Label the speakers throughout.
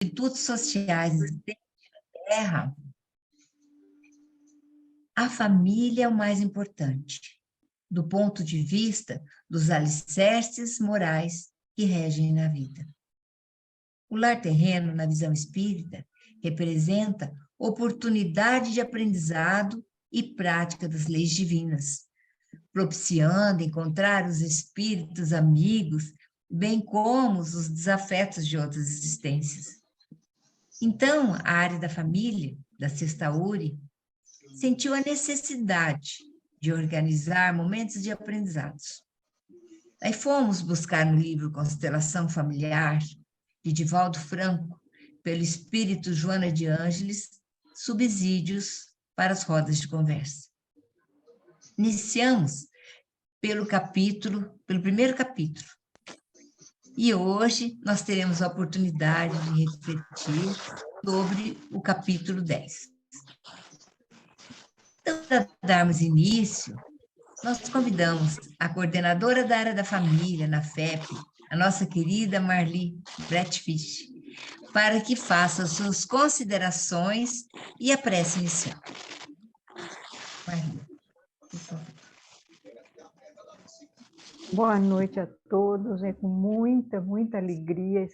Speaker 1: institutos sociais existentes na Terra, a família é o mais importante, do ponto de vista dos alicerces morais que regem na vida. O lar terreno, na visão espírita, representa oportunidade de aprendizado e prática das leis divinas, propiciando encontrar os espíritos amigos, bem como os desafetos de outras existências. Então, a área da família, da Sexta Uri, sentiu a necessidade de organizar momentos de aprendizados. Aí fomos buscar no livro Constelação Familiar, de Divaldo Franco, pelo espírito Joana de Ângeles, subsídios para as rodas de conversa. Iniciamos pelo primeiro capítulo. E hoje nós teremos a oportunidade de refletir sobre o capítulo 10. Então, para darmos início, nós convidamos a coordenadora da área da família na FEP, a nossa querida Marli Bretfisch, para que faça as suas considerações e a prece inicial. Marli, por favor.
Speaker 2: Boa noite a todos, é com muita alegria.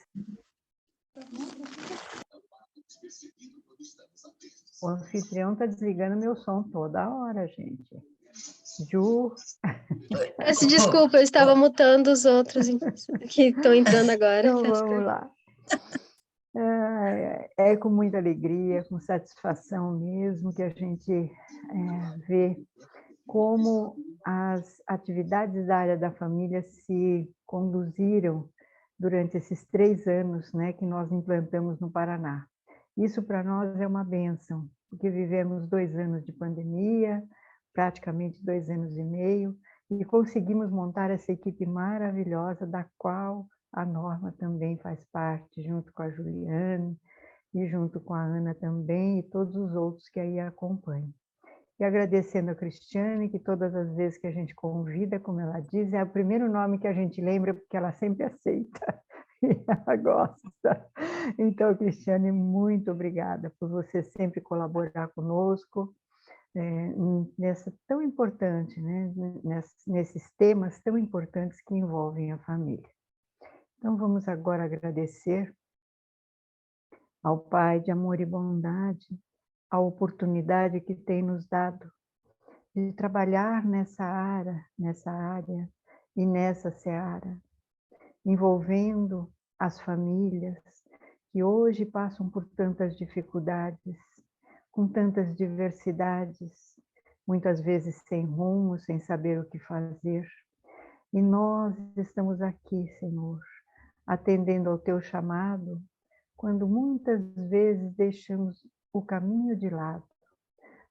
Speaker 2: O anfitrião está desligando meu som toda hora, gente. Ju.
Speaker 3: Peço desculpa, eu estava mutando os outros que estão entrando agora.
Speaker 2: Então vamos lá. É com muita alegria, com satisfação mesmo que a gente vê como as atividades da área da família se conduziram durante esses 3 anos, né, que nós implantamos no Paraná. Isso para nós é uma bênção, porque vivemos 2 anos de pandemia, praticamente 2 anos e meio, e conseguimos montar essa equipe maravilhosa, da qual a Norma também faz parte, junto com a Juliane, e junto com a Ana também, e todos os outros que aí acompanham. E agradecendo a Cristiane, que todas as vezes que a gente convida, como ela diz, é o primeiro nome que a gente lembra, porque ela sempre aceita, e ela gosta. Então, Cristiane, muito obrigada por você sempre colaborar conosco, nessa tão importante, né? Nesses temas tão importantes que envolvem a família. Então, vamos agora agradecer ao Pai de amor e bondade, a oportunidade que tem nos dado de trabalhar nessa área e nessa seara, envolvendo as famílias que hoje passam por tantas dificuldades, com tantas diversidades, muitas vezes sem rumo, sem saber o que fazer. E nós estamos aqui, Senhor, atendendo ao teu chamado, quando muitas vezes deixamos o caminho de lado.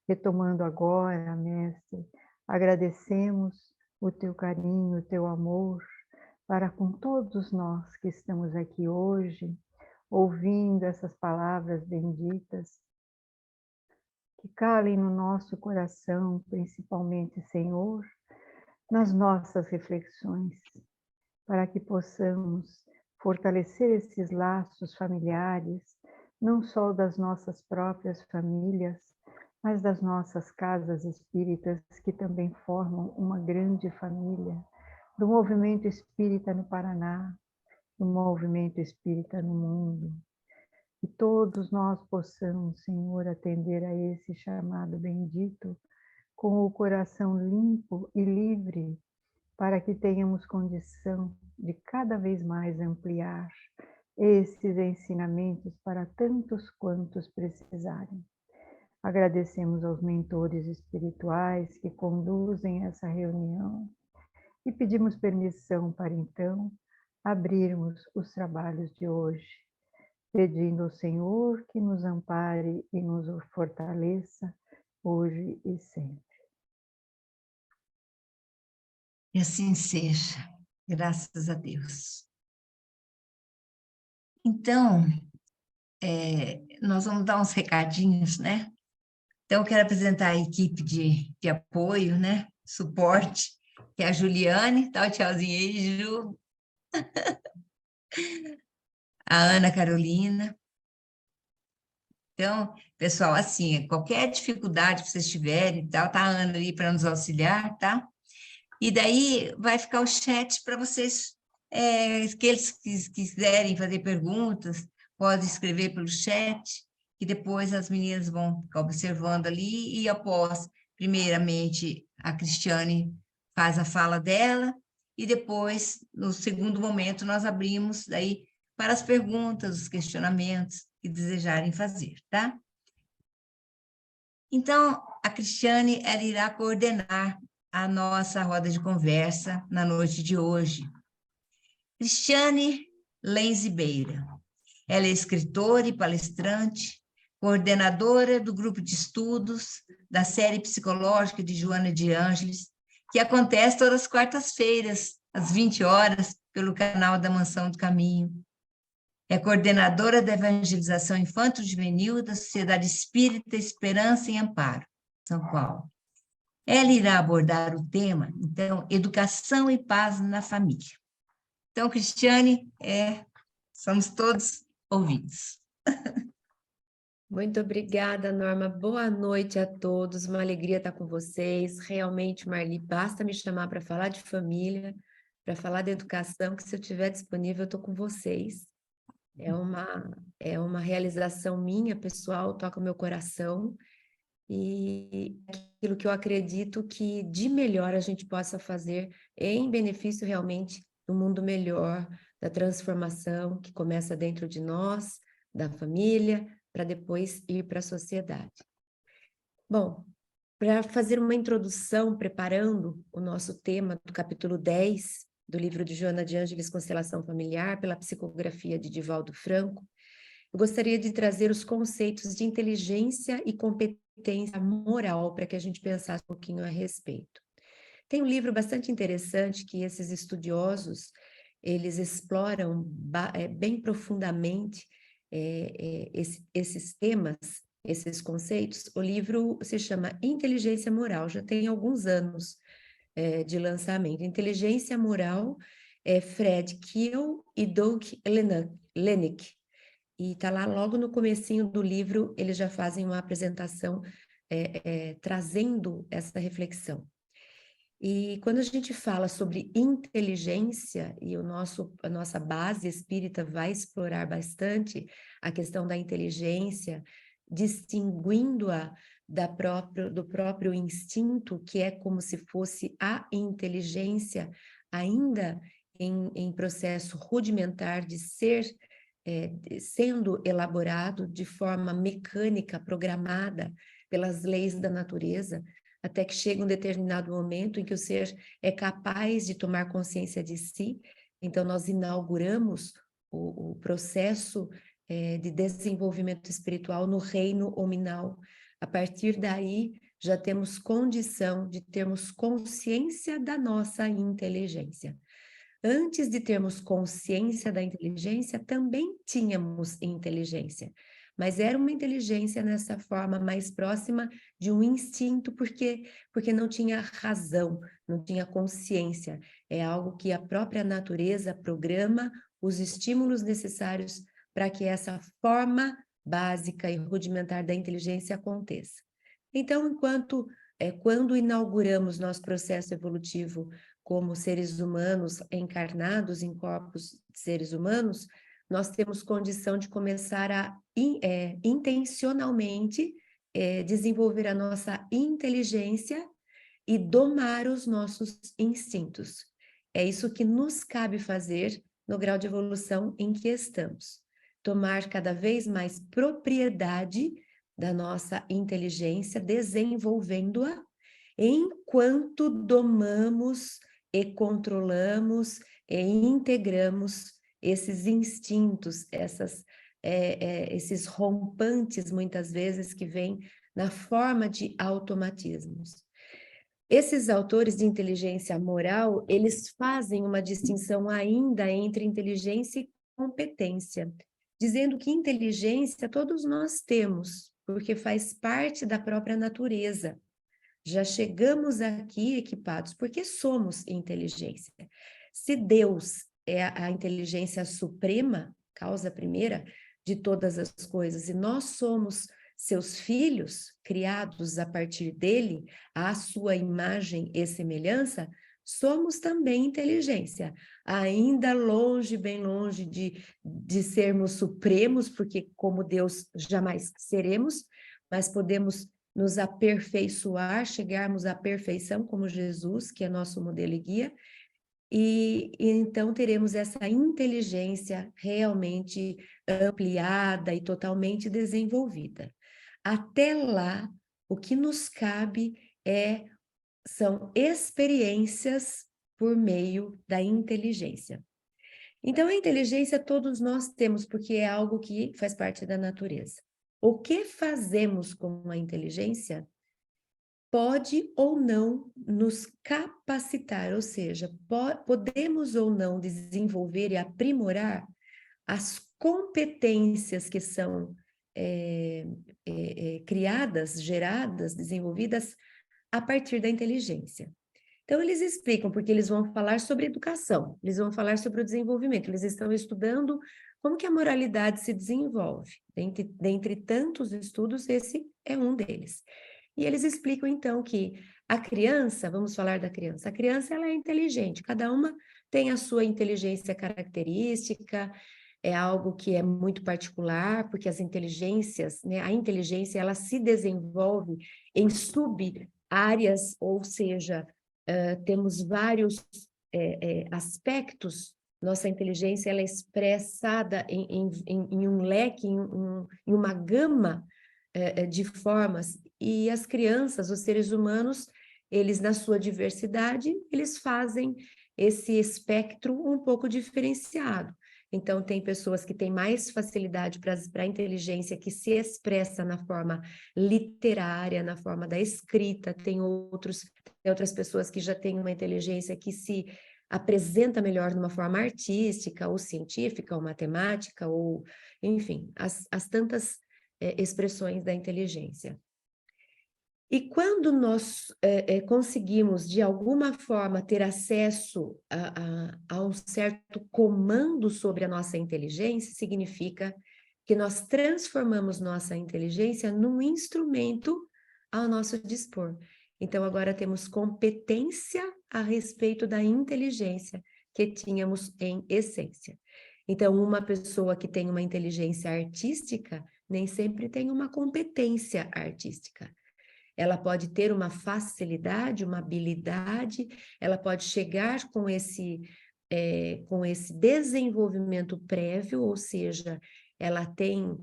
Speaker 2: Retomando agora, Mestre, agradecemos o teu carinho, o teu amor, para com todos nós que estamos aqui hoje, ouvindo essas palavras benditas, que calem no nosso coração, principalmente, Senhor, nas nossas reflexões, para que possamos fortalecer esses laços familiares, não só das nossas próprias famílias, mas das nossas casas espíritas, que também formam uma grande família, do movimento espírita no Paraná, do movimento espírita no mundo. Que todos nós possamos, Senhor, atender a esse chamado bendito, com o coração limpo e livre, para que tenhamos condição de cada vez mais ampliar esses ensinamentos para tantos quantos precisarem. Agradecemos aos mentores espirituais que conduzem essa reunião e pedimos permissão para, então, abrirmos os trabalhos de hoje, pedindo ao Senhor que nos ampare e nos fortaleça hoje e sempre.
Speaker 1: E assim seja, graças a Deus. Então, nós vamos dar uns recadinhos, né? Então, eu quero apresentar a equipe de apoio, né? Suporte, que é a Juliane, dá o tchauzinho aí, Ju. A Ana Carolina, Então, pessoal, assim, qualquer dificuldade que vocês tiverem, tá a Ana ali para nos auxiliar, tá? E daí vai ficar o chat para vocês, aqueles que quiserem fazer perguntas, podem escrever pelo chat, e depois as meninas vão ficar observando ali, e após, primeiramente, a Cristiane faz a fala dela, e depois, no segundo momento, nós abrimos daí para as perguntas, os questionamentos que desejarem fazer, tá? Então, a Cristiane, ela irá coordenar a nossa roda de conversa na noite de hoje. Cristiane Lenzibeira. Ela é escritora e palestrante, coordenadora do grupo de estudos da série psicológica de Joana de Ângeles, que acontece todas as quartas-feiras, às 20 horas, pelo canal da Mansão do Caminho. É coordenadora da evangelização infanto-juvenil da Sociedade Espírita Esperança e Amparo, São Paulo. Ela irá abordar o tema, então, educação e paz na família. Então, Cristiane, somos todos ouvidos.
Speaker 4: Muito obrigada, Norma. Boa noite a todos. Uma alegria estar com vocês. Realmente, Marli, basta me chamar para falar de família, para falar de educação, que se eu estiver disponível, eu estou com vocês. É uma realização minha, pessoal, toca o meu coração. E aquilo que eu acredito que de melhor a gente possa fazer em benefício realmente do mundo melhor, da transformação que começa dentro de nós, da família, para depois ir para a sociedade. Bom, para fazer uma introdução, preparando o nosso tema do capítulo 10 do livro de Joana de Ângeles, Constelação Familiar, pela psicografia de Divaldo Franco, eu gostaria de trazer os conceitos de inteligência e competência moral para que a gente pensasse um pouquinho a respeito. Tem um livro bastante interessante que esses estudiosos, eles exploram bem profundamente esses temas, esses conceitos. O livro se chama Inteligência Moral, já tem alguns anos de lançamento. Inteligência Moral é Fred Kiel e Doug Lennick. E está lá logo no comecinho do livro, eles já fazem uma apresentação trazendo essa reflexão. E quando a gente fala sobre inteligência, e a nossa base espírita vai explorar bastante a questão da inteligência, distinguindo-a do próprio instinto, que é como se fosse a inteligência, ainda em processo rudimentar de ser sendo elaborado de forma mecânica, programada pelas leis da natureza, até que chega um determinado momento em que o ser é capaz de tomar consciência de si. Então, nós inauguramos o processo de desenvolvimento espiritual no reino hominal. A partir daí, já temos condição de termos consciência da nossa inteligência. Antes de termos consciência da inteligência, também tínhamos inteligência, mas era uma inteligência nessa forma mais próxima de um instinto, porque não tinha razão, não tinha consciência. É algo que a própria natureza programa os estímulos necessários para que essa forma básica e rudimentar da inteligência aconteça. Então, quando inauguramos nosso processo evolutivo como seres humanos encarnados em corpos de seres humanos, nós temos condição de começar a intencionalmente desenvolver a nossa inteligência e domar os nossos instintos. É isso que nos cabe fazer no grau de evolução em que estamos. Tomar cada vez mais propriedade da nossa inteligência, desenvolvendo-a, enquanto domamos e controlamos e integramos esses instintos, esses rompantes, muitas vezes, que vêm na forma de automatismos. Esses autores de inteligência moral, eles fazem uma distinção ainda entre inteligência e competência, dizendo que inteligência todos nós temos, porque faz parte da própria natureza. Já chegamos aqui equipados porque somos inteligência. Se Deus é a inteligência suprema, causa primeira, de todas as coisas, e nós somos seus filhos, criados a partir dele, à sua imagem e semelhança, somos também inteligência, ainda longe, bem longe de sermos supremos, porque como Deus jamais seremos, mas podemos nos aperfeiçoar, chegarmos à perfeição como Jesus, que é nosso modelo e guia, e então teremos essa inteligência realmente ampliada e totalmente desenvolvida. Até lá, o que nos cabe são experiências por meio da inteligência. Então, a inteligência todos nós temos, porque é algo que faz parte da natureza. O que fazemos com a inteligência pode ou não nos capacitar, ou seja, podemos ou não desenvolver e aprimorar as competências que são criadas, geradas, desenvolvidas a partir da inteligência. Então, eles explicam, porque eles vão falar sobre educação, eles vão falar sobre o desenvolvimento, eles estão estudando como que a moralidade se desenvolve. Dentre tantos estudos, esse é um deles. E eles explicam, então, que a criança, vamos falar da criança, a criança ela é inteligente, cada uma tem a sua inteligência característica, é algo que é muito particular, porque as inteligências, né, a inteligência ela se desenvolve em sub-áreas, ou seja, temos vários aspectos. Nossa inteligência ela é expressada em um leque, em uma gama de formas, e as crianças, os seres humanos, eles na sua diversidade, eles fazem esse espectro um pouco diferenciado. Então, tem pessoas que têm mais facilidade para a inteligência que se expressa na forma literária, na forma da escrita, tem outras pessoas que já têm uma inteligência que se apresenta melhor numa forma artística, ou científica, ou matemática, ou, enfim, as tantas expressões da inteligência. E quando nós conseguimos, de alguma forma, ter acesso a um certo comando sobre a nossa inteligência, significa que nós transformamos nossa inteligência num instrumento ao nosso dispor. Então, agora temos competência a respeito da inteligência que tínhamos em essência. Então, uma pessoa que tem uma inteligência artística, nem sempre tem uma competência artística. Ela pode ter uma facilidade, uma habilidade, ela pode chegar com esse desenvolvimento prévio, ou seja, ela tem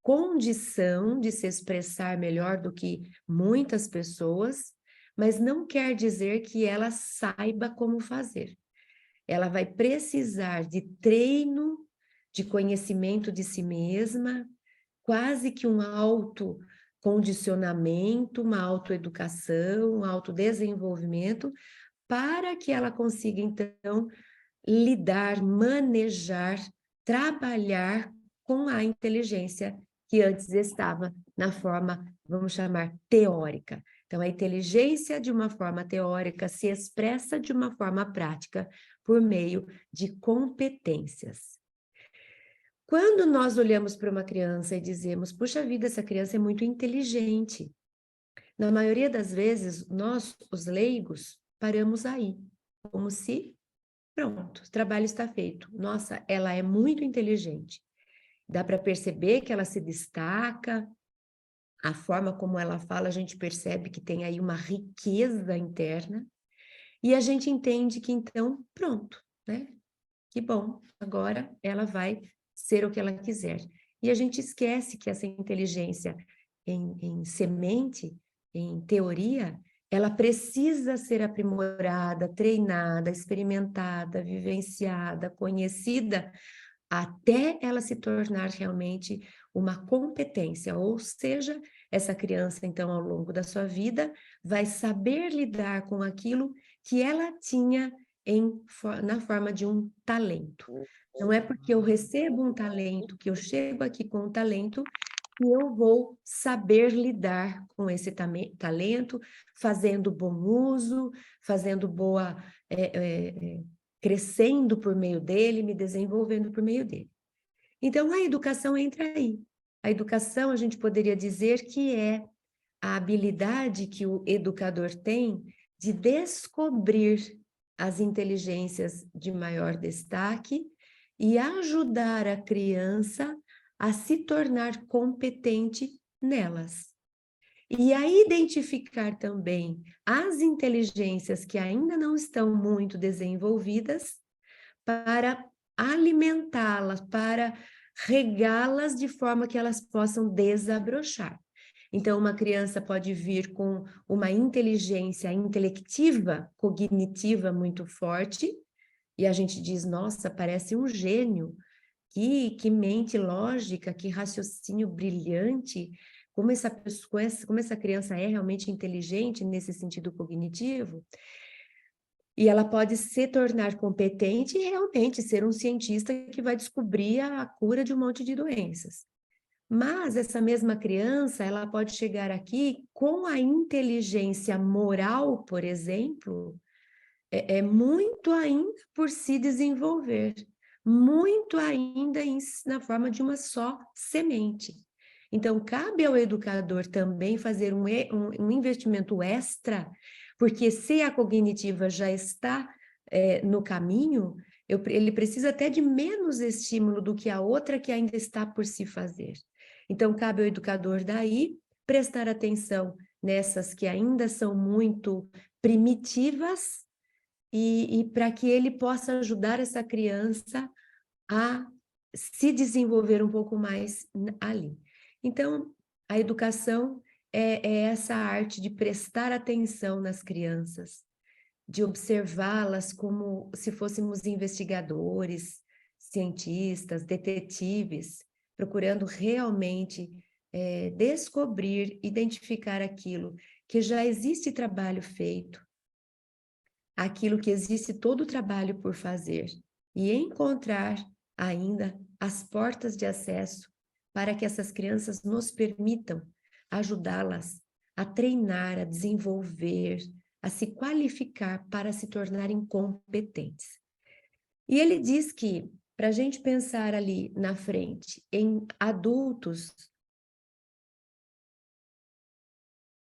Speaker 4: condição de se expressar melhor do que muitas pessoas, mas não quer dizer que ela saiba como fazer. Ela vai precisar de treino, de conhecimento de si mesma, quase que um autocondicionamento, uma autoeducação, um autodesenvolvimento, para que ela consiga, então, lidar, manejar, trabalhar com a inteligência que antes estava na forma, vamos chamar, teórica. Então, a inteligência de uma forma teórica se expressa de uma forma prática por meio de competências. Quando nós olhamos para uma criança e dizemos, puxa vida, essa criança é muito inteligente, na maioria das vezes, nós, os leigos, paramos aí, como se, pronto, o trabalho está feito. Nossa, ela é muito inteligente. Dá para perceber que ela se destaca, a forma como ela fala, a gente percebe que tem aí uma riqueza interna, e a gente entende que então, pronto, né? Que bom, agora ela vai ser o que ela quiser. E a gente esquece que essa inteligência em semente, em teoria, ela precisa ser aprimorada, treinada, experimentada, vivenciada, conhecida, até ela se tornar realmente uma competência, ou seja, essa criança, então, ao longo da sua vida, vai saber lidar com aquilo que ela tinha na forma de um talento. Não é porque eu recebo um talento, que eu chego aqui com um talento, que eu vou saber lidar com esse talento, fazendo bom uso, fazendo crescendo por meio dele, me desenvolvendo por meio dele. Então, a educação entra aí. A educação, a gente poderia dizer que é a habilidade que o educador tem de descobrir as inteligências de maior destaque e ajudar a criança a se tornar competente nelas. E a identificar também as inteligências que ainda não estão muito desenvolvidas para alimentá-las, para regá-las de forma que elas possam desabrochar. Então, uma criança pode vir com uma inteligência intelectiva, cognitiva muito forte, e a gente diz, nossa, parece um gênio, que mente lógica, que raciocínio brilhante, como essa criança é realmente inteligente nesse sentido cognitivo. E ela pode se tornar competente e realmente ser um cientista que vai descobrir a cura de um monte de doenças. Mas essa mesma criança, ela pode chegar aqui com a inteligência moral, por exemplo, é muito ainda por se desenvolver, muito ainda na forma de uma só semente. Então, cabe ao educador também fazer um investimento extra, porque se a cognitiva já está no caminho, ele precisa até de menos estímulo do que a outra que ainda está por se fazer. Então, cabe ao educador daí prestar atenção nessas que ainda são muito primitivas e para que ele possa ajudar essa criança a se desenvolver um pouco mais ali. Então, a educação é essa arte de prestar atenção nas crianças, de observá-las como se fôssemos investigadores, cientistas, detetives, procurando realmente descobrir, identificar aquilo que já existe trabalho feito, aquilo que existe todo o trabalho por fazer, e encontrar ainda as portas de acesso para que essas crianças nos permitam ajudá-las a treinar, a desenvolver, a se qualificar para se tornarem competentes. E ele diz que, para a gente pensar ali na frente em adultos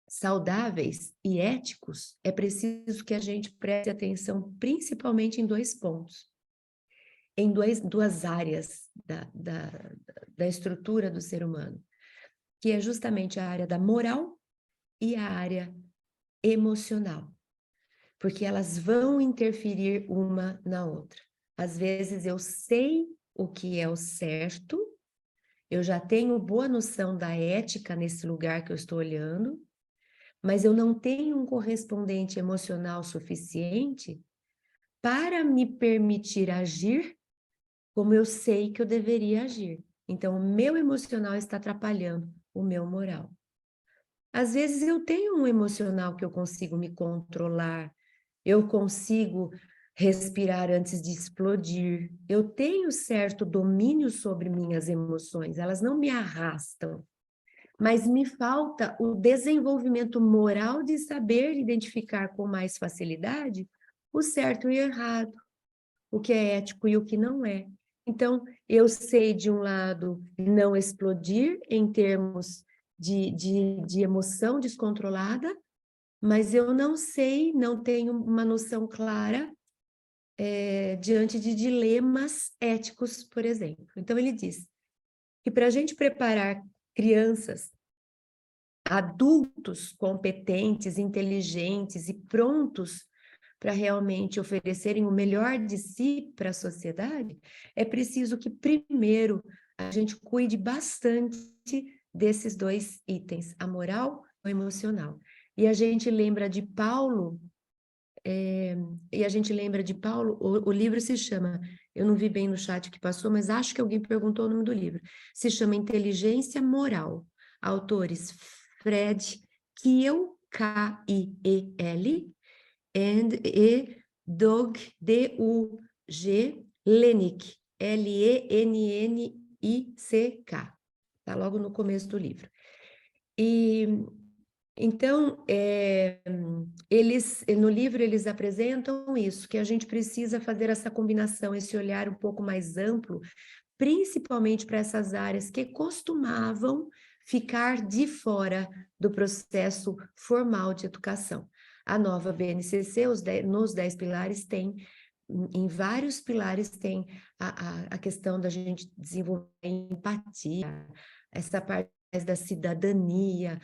Speaker 4: saudáveis e éticos, é preciso que a gente preste atenção principalmente em dois pontos, em duas áreas da estrutura do ser humano, que é justamente a área da moral e a área emocional, porque elas vão interferir uma na outra. Às vezes eu sei o que é o certo, eu já tenho boa noção da ética nesse lugar que eu estou olhando, mas eu não tenho um correspondente emocional suficiente para me permitir agir como eu sei que eu deveria agir. Então, o meu emocional está atrapalhando o meu moral. Às vezes eu tenho um emocional que eu consigo me controlar, eu consigo respirar antes de explodir, eu tenho certo domínio sobre minhas emoções, elas não me arrastam, mas me falta o desenvolvimento moral de saber identificar com mais facilidade o certo e o errado, o que é ético e o que não é. Então, eu sei, de um lado, não explodir em termos de emoção descontrolada, mas eu não sei, não tenho uma noção clara diante de dilemas éticos, por exemplo. Então, ele diz que para a gente preparar crianças, adultos competentes, inteligentes e prontos para realmente oferecerem o melhor de si para a sociedade, é preciso que primeiro a gente cuide bastante desses dois itens, a moral e o emocional. E a gente lembra de Paulo, o livro se chama, eu não vi bem no chat que passou, mas acho que alguém perguntou o nome do livro, se chama Inteligência Moral, autores Fred Kiel, K-I-E-L, e Doug, D-U-G, Lennick, L-E-N-N-I-C-K. Está logo no começo do livro. E então, no livro eles apresentam isso, que a gente precisa fazer essa combinação, esse olhar um pouco mais amplo principalmente para essas áreas que costumavam ficar de fora do processo formal de educação. A nova BNCC, nos 10 pilares, tem, em vários pilares, tem a questão da gente desenvolver empatia, essa parte da cidadania,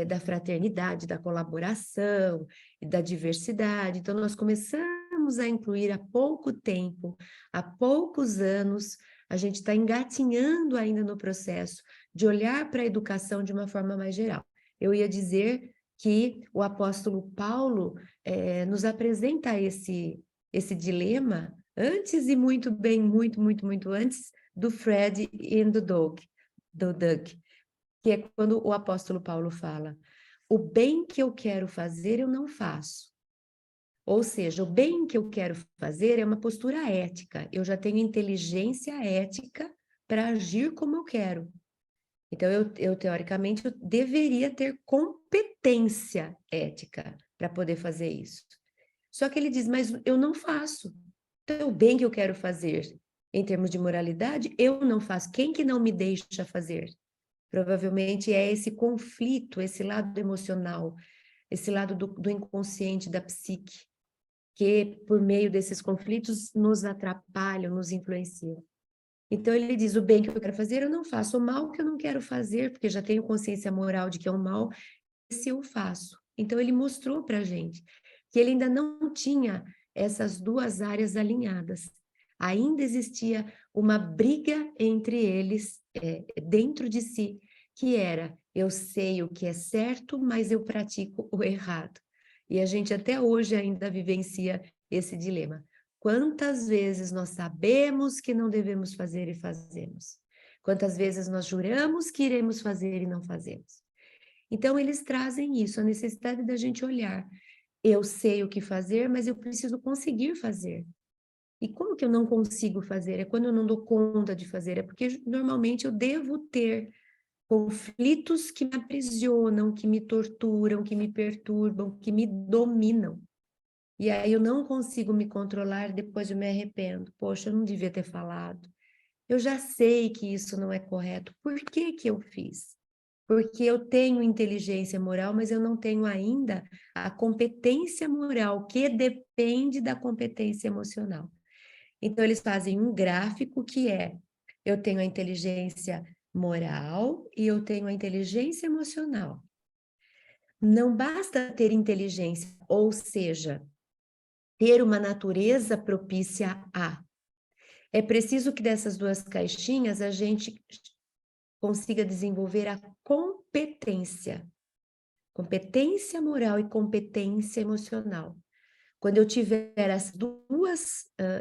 Speaker 4: da fraternidade, da colaboração, da diversidade. Então, nós começamos a incluir há pouco tempo, há poucos anos, a gente está engatinhando ainda no processo de olhar para a educação de uma forma mais geral. Eu ia dizer que o apóstolo Paulo nos apresenta esse dilema antes e muito antes do Fred e do Doug, que é quando o apóstolo Paulo fala: o bem que eu quero fazer eu não faço. Ou seja, o bem que eu quero fazer é uma postura ética. Eu já tenho inteligência ética para agir como eu quero. Então, eu teoricamente, eu deveria ter competência ética para poder fazer isso. Só que ele diz, mas eu não faço. Então, o bem que eu quero fazer, em termos de moralidade, eu não faço. Quem que não me deixa fazer? Provavelmente é esse conflito, esse lado emocional, esse lado do inconsciente, da psique, que por meio desses conflitos nos atrapalham, nos influenciam. Então ele diz, o bem que eu quero fazer eu não faço, o mal que eu não quero fazer, porque já tenho consciência moral de que é um mal, esse eu faço. Então ele mostrou para a gente que ele ainda não tinha essas duas áreas alinhadas. Ainda existia uma briga entre eles, dentro de si, que era, eu sei o que é certo, mas eu pratico o errado. E a gente até hoje ainda vivencia esse dilema. Quantas vezes nós sabemos que não devemos fazer e fazemos? Quantas vezes nós juramos que iremos fazer e não fazemos? Então, eles trazem isso, a necessidade da gente olhar. Eu sei o que fazer, mas eu preciso conseguir fazer. E como que eu não consigo fazer? É quando eu não dou conta de fazer, é porque normalmente eu devo ter conflitos que me aprisionam, que me torturam, que me perturbam, que me dominam. E aí eu não consigo me controlar, depois eu me arrependo. Poxa, eu não devia ter falado. Eu já sei que isso não é correto. Por que que eu fiz? Porque eu tenho inteligência moral, mas eu não tenho ainda a competência moral, que depende da competência emocional. Então, eles fazem um gráfico que é, eu tenho a inteligência moral e eu tenho a inteligência emocional. Não basta ter inteligência, ou seja, ter uma natureza propícia a. É preciso que dessas duas caixinhas a gente consiga desenvolver a competência. Competência moral e competência emocional. Quando eu tiver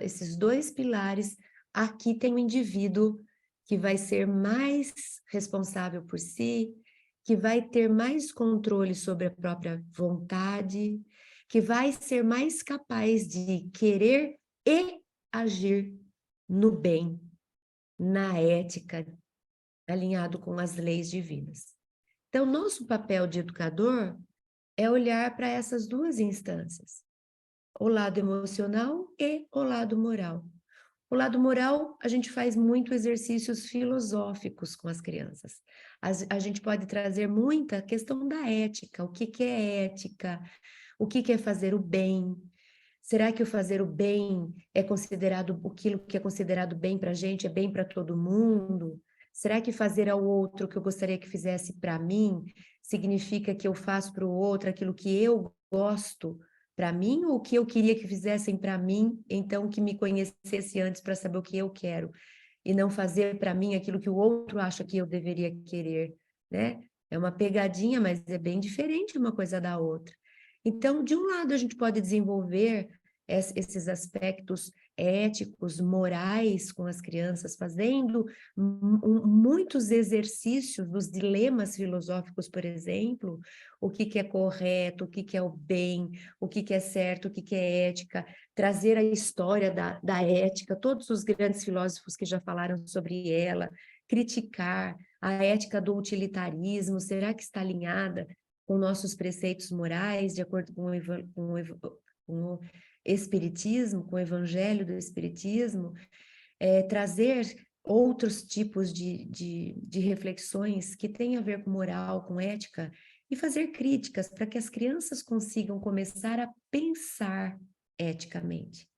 Speaker 4: esses dois pilares, aqui tem um indivíduo que vai ser mais responsável por si, que vai ter mais controle sobre a própria vontade, que vai ser mais capaz de querer e agir no bem, na ética, alinhado com as leis divinas. Então, nosso papel de educador é olhar para essas duas instâncias, o lado emocional e o lado moral. O lado moral, a gente faz muito exercícios filosóficos com as crianças. A gente pode trazer muita questão da ética, o que que é ética, o que que é fazer o bem. Será que o fazer o bem é considerado, aquilo que é considerado bem para a gente é bem para todo mundo? Será que fazer ao outro o que eu gostaria que fizesse para mim significa que eu faço para o outro aquilo que eu gosto para mim ou o que eu queria que fizessem para mim, então que me conhecesse antes para saber o que eu quero e não fazer para mim aquilo que o outro acha que eu deveria querer, né? É uma pegadinha, mas é bem diferente uma coisa da outra. Então, de um lado, a gente pode desenvolver esses aspectos éticos, morais com as crianças, fazendo muitos exercícios dos dilemas filosóficos, por exemplo, o que que é correto, o que que é o bem, o que que é certo, o que que é ética, trazer a história da ética, todos os grandes filósofos que já falaram sobre ela, criticar a ética do utilitarismo, será que está alinhada com nossos preceitos morais, de acordo com o Espiritismo, com o Evangelho do Espiritismo, trazer outros tipos de reflexões que têm a ver com moral, com ética, e fazer críticas para que as crianças consigam começar a pensar eticamente.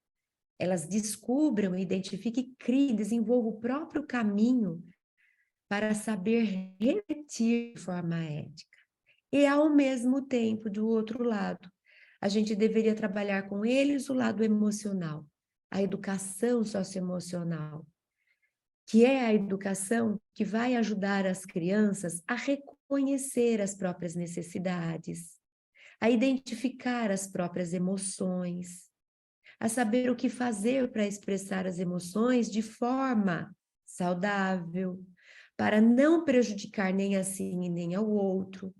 Speaker 4: Elas descubram, identifiquem, criem, desenvolvam o próprio caminho para saber refletir de forma ética. E, ao mesmo tempo, do outro lado, a gente deveria trabalhar com eles o lado emocional, a educação socioemocional, que é a educação que vai ajudar as crianças a reconhecer as próprias necessidades, a identificar as próprias emoções, a saber o que fazer para expressar as emoções de forma saudável, para não prejudicar nem a si nem ao outro,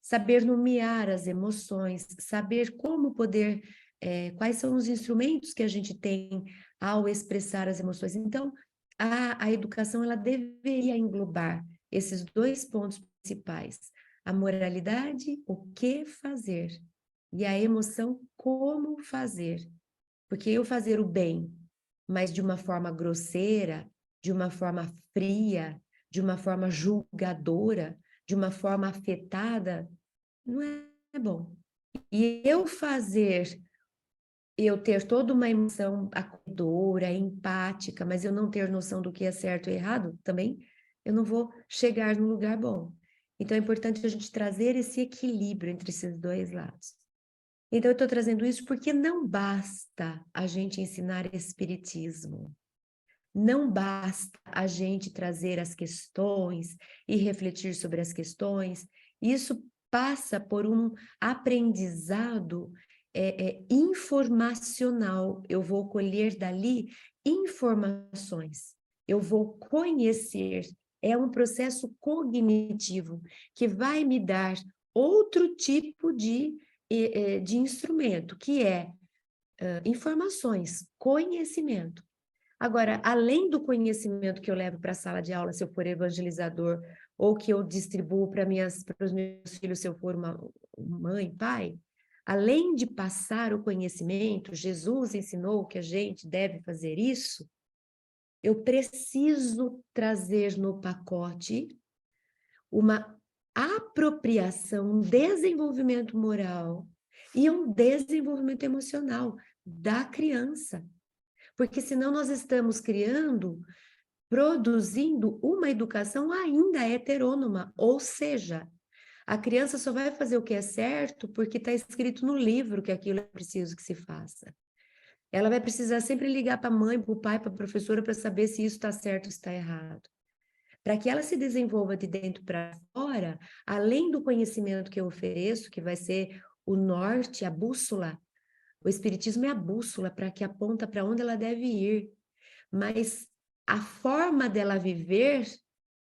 Speaker 4: saber nomear as emoções, saber como poder, quais são os instrumentos que a gente tem ao expressar as emoções. Então, a educação, ela deveria englobar esses dois pontos principais: a moralidade, o que fazer, e a emoção, como fazer. Porque eu fazer o bem, mas de uma forma grosseira, de uma forma fria, de uma forma julgadora, de uma forma afetada, não é bom. E eu ter toda uma emoção acolhedora, empática, mas eu não ter noção do que é certo e errado, também eu não vou chegar num lugar bom. Então é importante a gente trazer esse equilíbrio entre esses dois lados. Então eu estou trazendo isso porque não basta a gente ensinar espiritismo. Não basta a gente trazer as questões e refletir sobre as questões. Isso passa por um aprendizado informacional. Eu vou colher dali informações. Eu vou conhecer. É um processo cognitivo que vai me dar outro tipo de instrumento, que é informações, conhecimento. Agora, além do conhecimento que eu levo para a sala de aula, se eu for evangelizador, ou que eu distribuo para os meus filhos, se eu for uma mãe, pai, além de passar o conhecimento, Jesus ensinou que a gente deve fazer isso, eu preciso trazer no pacote uma apropriação, um desenvolvimento moral e um desenvolvimento emocional da criança. Porque senão nós estamos produzindo uma educação ainda heterônoma, ou seja, a criança só vai fazer o que é certo porque está escrito no livro que aquilo é preciso que se faça. Ela vai precisar sempre ligar para a mãe, para o pai, para a professora para saber se isso está certo ou está errado. Para que ela se desenvolva de dentro para fora, além do conhecimento que eu ofereço, que vai ser o norte, a bússola. O espiritismo é a bússola para que aponta para onde ela deve ir. Mas a forma dela viver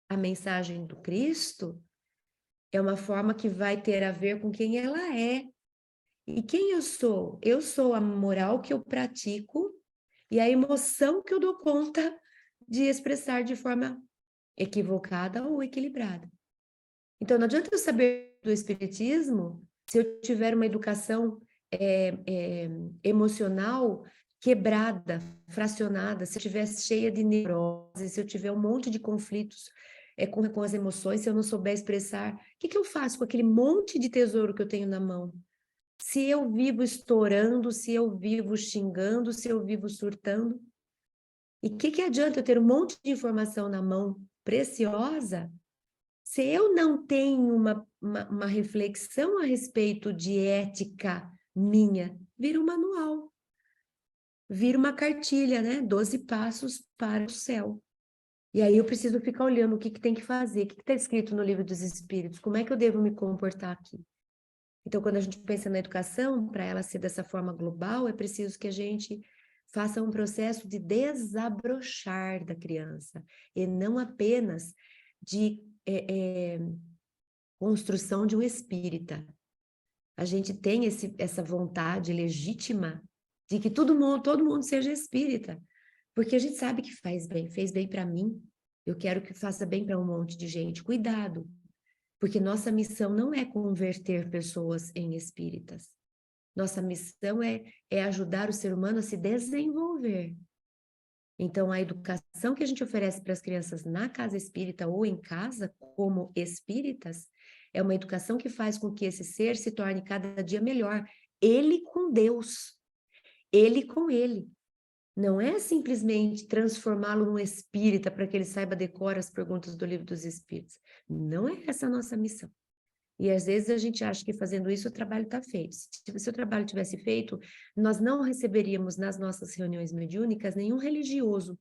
Speaker 4: a mensagem do Cristo é uma forma que vai ter a ver com quem ela é. E quem eu sou? Eu sou a moral que eu pratico e a emoção que eu dou conta de expressar de forma equivocada ou equilibrada. Então, não adianta eu saber do espiritismo se eu tiver uma educação emocional quebrada, fracionada, se eu estiver cheia de neurose, se eu tiver um monte de conflitos com as emoções, se eu não souber expressar, o que eu faço com aquele monte de tesouro que eu tenho na mão? Se eu vivo estourando, se eu vivo xingando, se eu vivo surtando, e o que adianta eu ter um monte de informação na mão preciosa se eu não tenho uma reflexão a respeito de ética minha? Vira um manual, vira uma cartilha, né? 12 passos para o céu. E aí eu preciso ficar olhando o que tem que fazer, o que está escrito no livro dos Espíritos, como é que eu devo me comportar aqui. Então, quando a gente pensa na educação, para ela ser dessa forma global, é preciso que a gente faça um processo de desabrochar da criança, e não apenas de construção de um espírita. A gente tem essa vontade legítima de que todo mundo seja espírita, porque a gente sabe que fez bem para mim, eu quero que faça bem para um monte de gente. Cuidado, porque nossa missão não é converter pessoas em espíritas. Nossa missão é ajudar o ser humano a se desenvolver. Então, a educação que a gente oferece para as crianças na casa espírita ou em casa, como espíritas, é uma educação que faz com que esse ser se torne cada dia melhor. Ele com Deus, ele com ele. Não é simplesmente transformá-lo num espírita para que ele saiba decorar as perguntas do Livro dos Espíritos. Não é essa a nossa missão. E às vezes a gente acha que fazendo isso o trabalho está feito. Se o trabalho tivesse feito, nós não receberíamos nas nossas reuniões mediúnicas nenhum religioso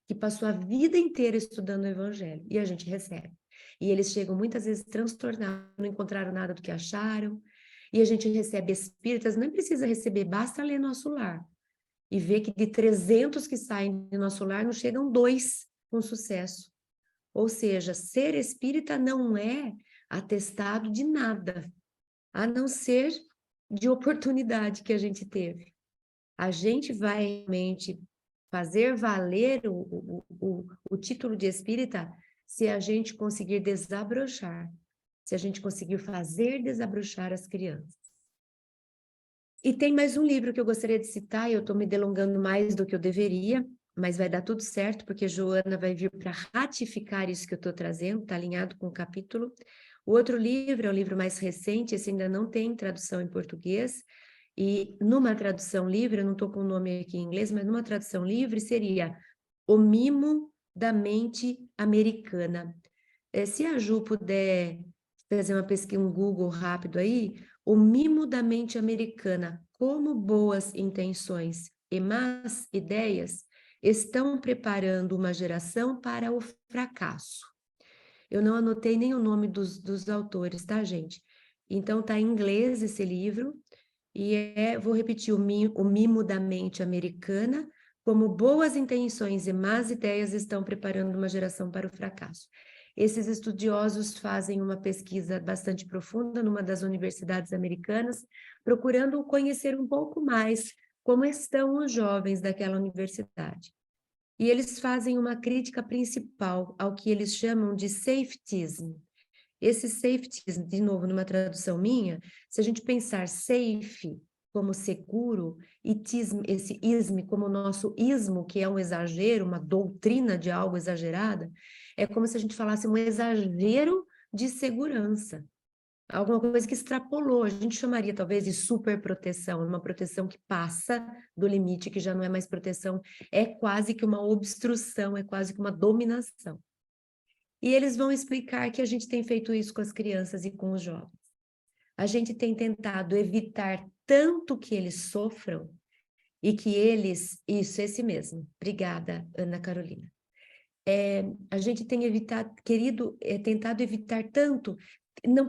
Speaker 4: que passou a vida inteira estudando o Evangelho. E a gente recebe. E eles chegam muitas vezes transtornados, não encontraram nada do que acharam. E a gente recebe espíritas, não precisa receber, basta ler nosso lar. E ver que de 300 que saem do nosso lar, não chegam 2 com sucesso. Ou seja, ser espírita não é atestado de nada, a não ser de oportunidade que a gente teve. A gente vai realmente fazer valer o título de espírita se a gente conseguir desabrochar, se a gente conseguir fazer desabrochar as crianças. E tem mais um livro que eu gostaria de citar, e eu estou me delongando mais do que eu deveria, mas vai dar tudo certo, porque Joana vai vir para ratificar isso que eu estou trazendo, está alinhado com o capítulo. O outro livro é um livro mais recente, esse ainda não tem tradução em português, e numa tradução livre, eu não estou com o nome aqui em inglês, mas numa tradução livre seria O Mimo da Mente Americana. Se a Ju puder fazer uma pesquisa, um Google rápido aí, O Mimo da Mente Americana, como boas intenções e más ideias estão preparando uma geração para o fracasso. Eu não anotei nem o nome dos autores, tá, gente? Então, tá em inglês esse livro, e vou repetir, o Mimo da Mente Americana, como boas intenções e más ideias estão preparando uma geração para o fracasso. Esses estudiosos fazem uma pesquisa bastante profunda numa das universidades americanas, procurando conhecer um pouco mais como estão os jovens daquela universidade. E eles fazem uma crítica principal ao que eles chamam de safetyism. Esse safetyism, de novo, numa tradução minha, se a gente pensar safe como seguro e tism, esse ism como o nosso ismo, que é um exagero, uma doutrina de algo exagerada, é como se a gente falasse um exagero de segurança. Alguma coisa que extrapolou, a gente chamaria talvez de superproteção, uma proteção que passa do limite, que já não é mais proteção, é quase que uma obstrução, é quase que uma dominação. E eles vão explicar que a gente tem feito isso com as crianças e com os jovens. A gente tem tentado evitar tanto que eles sofram e que eles... Isso, esse mesmo. Obrigada, Ana Carolina. A gente tem tentado evitar tanto...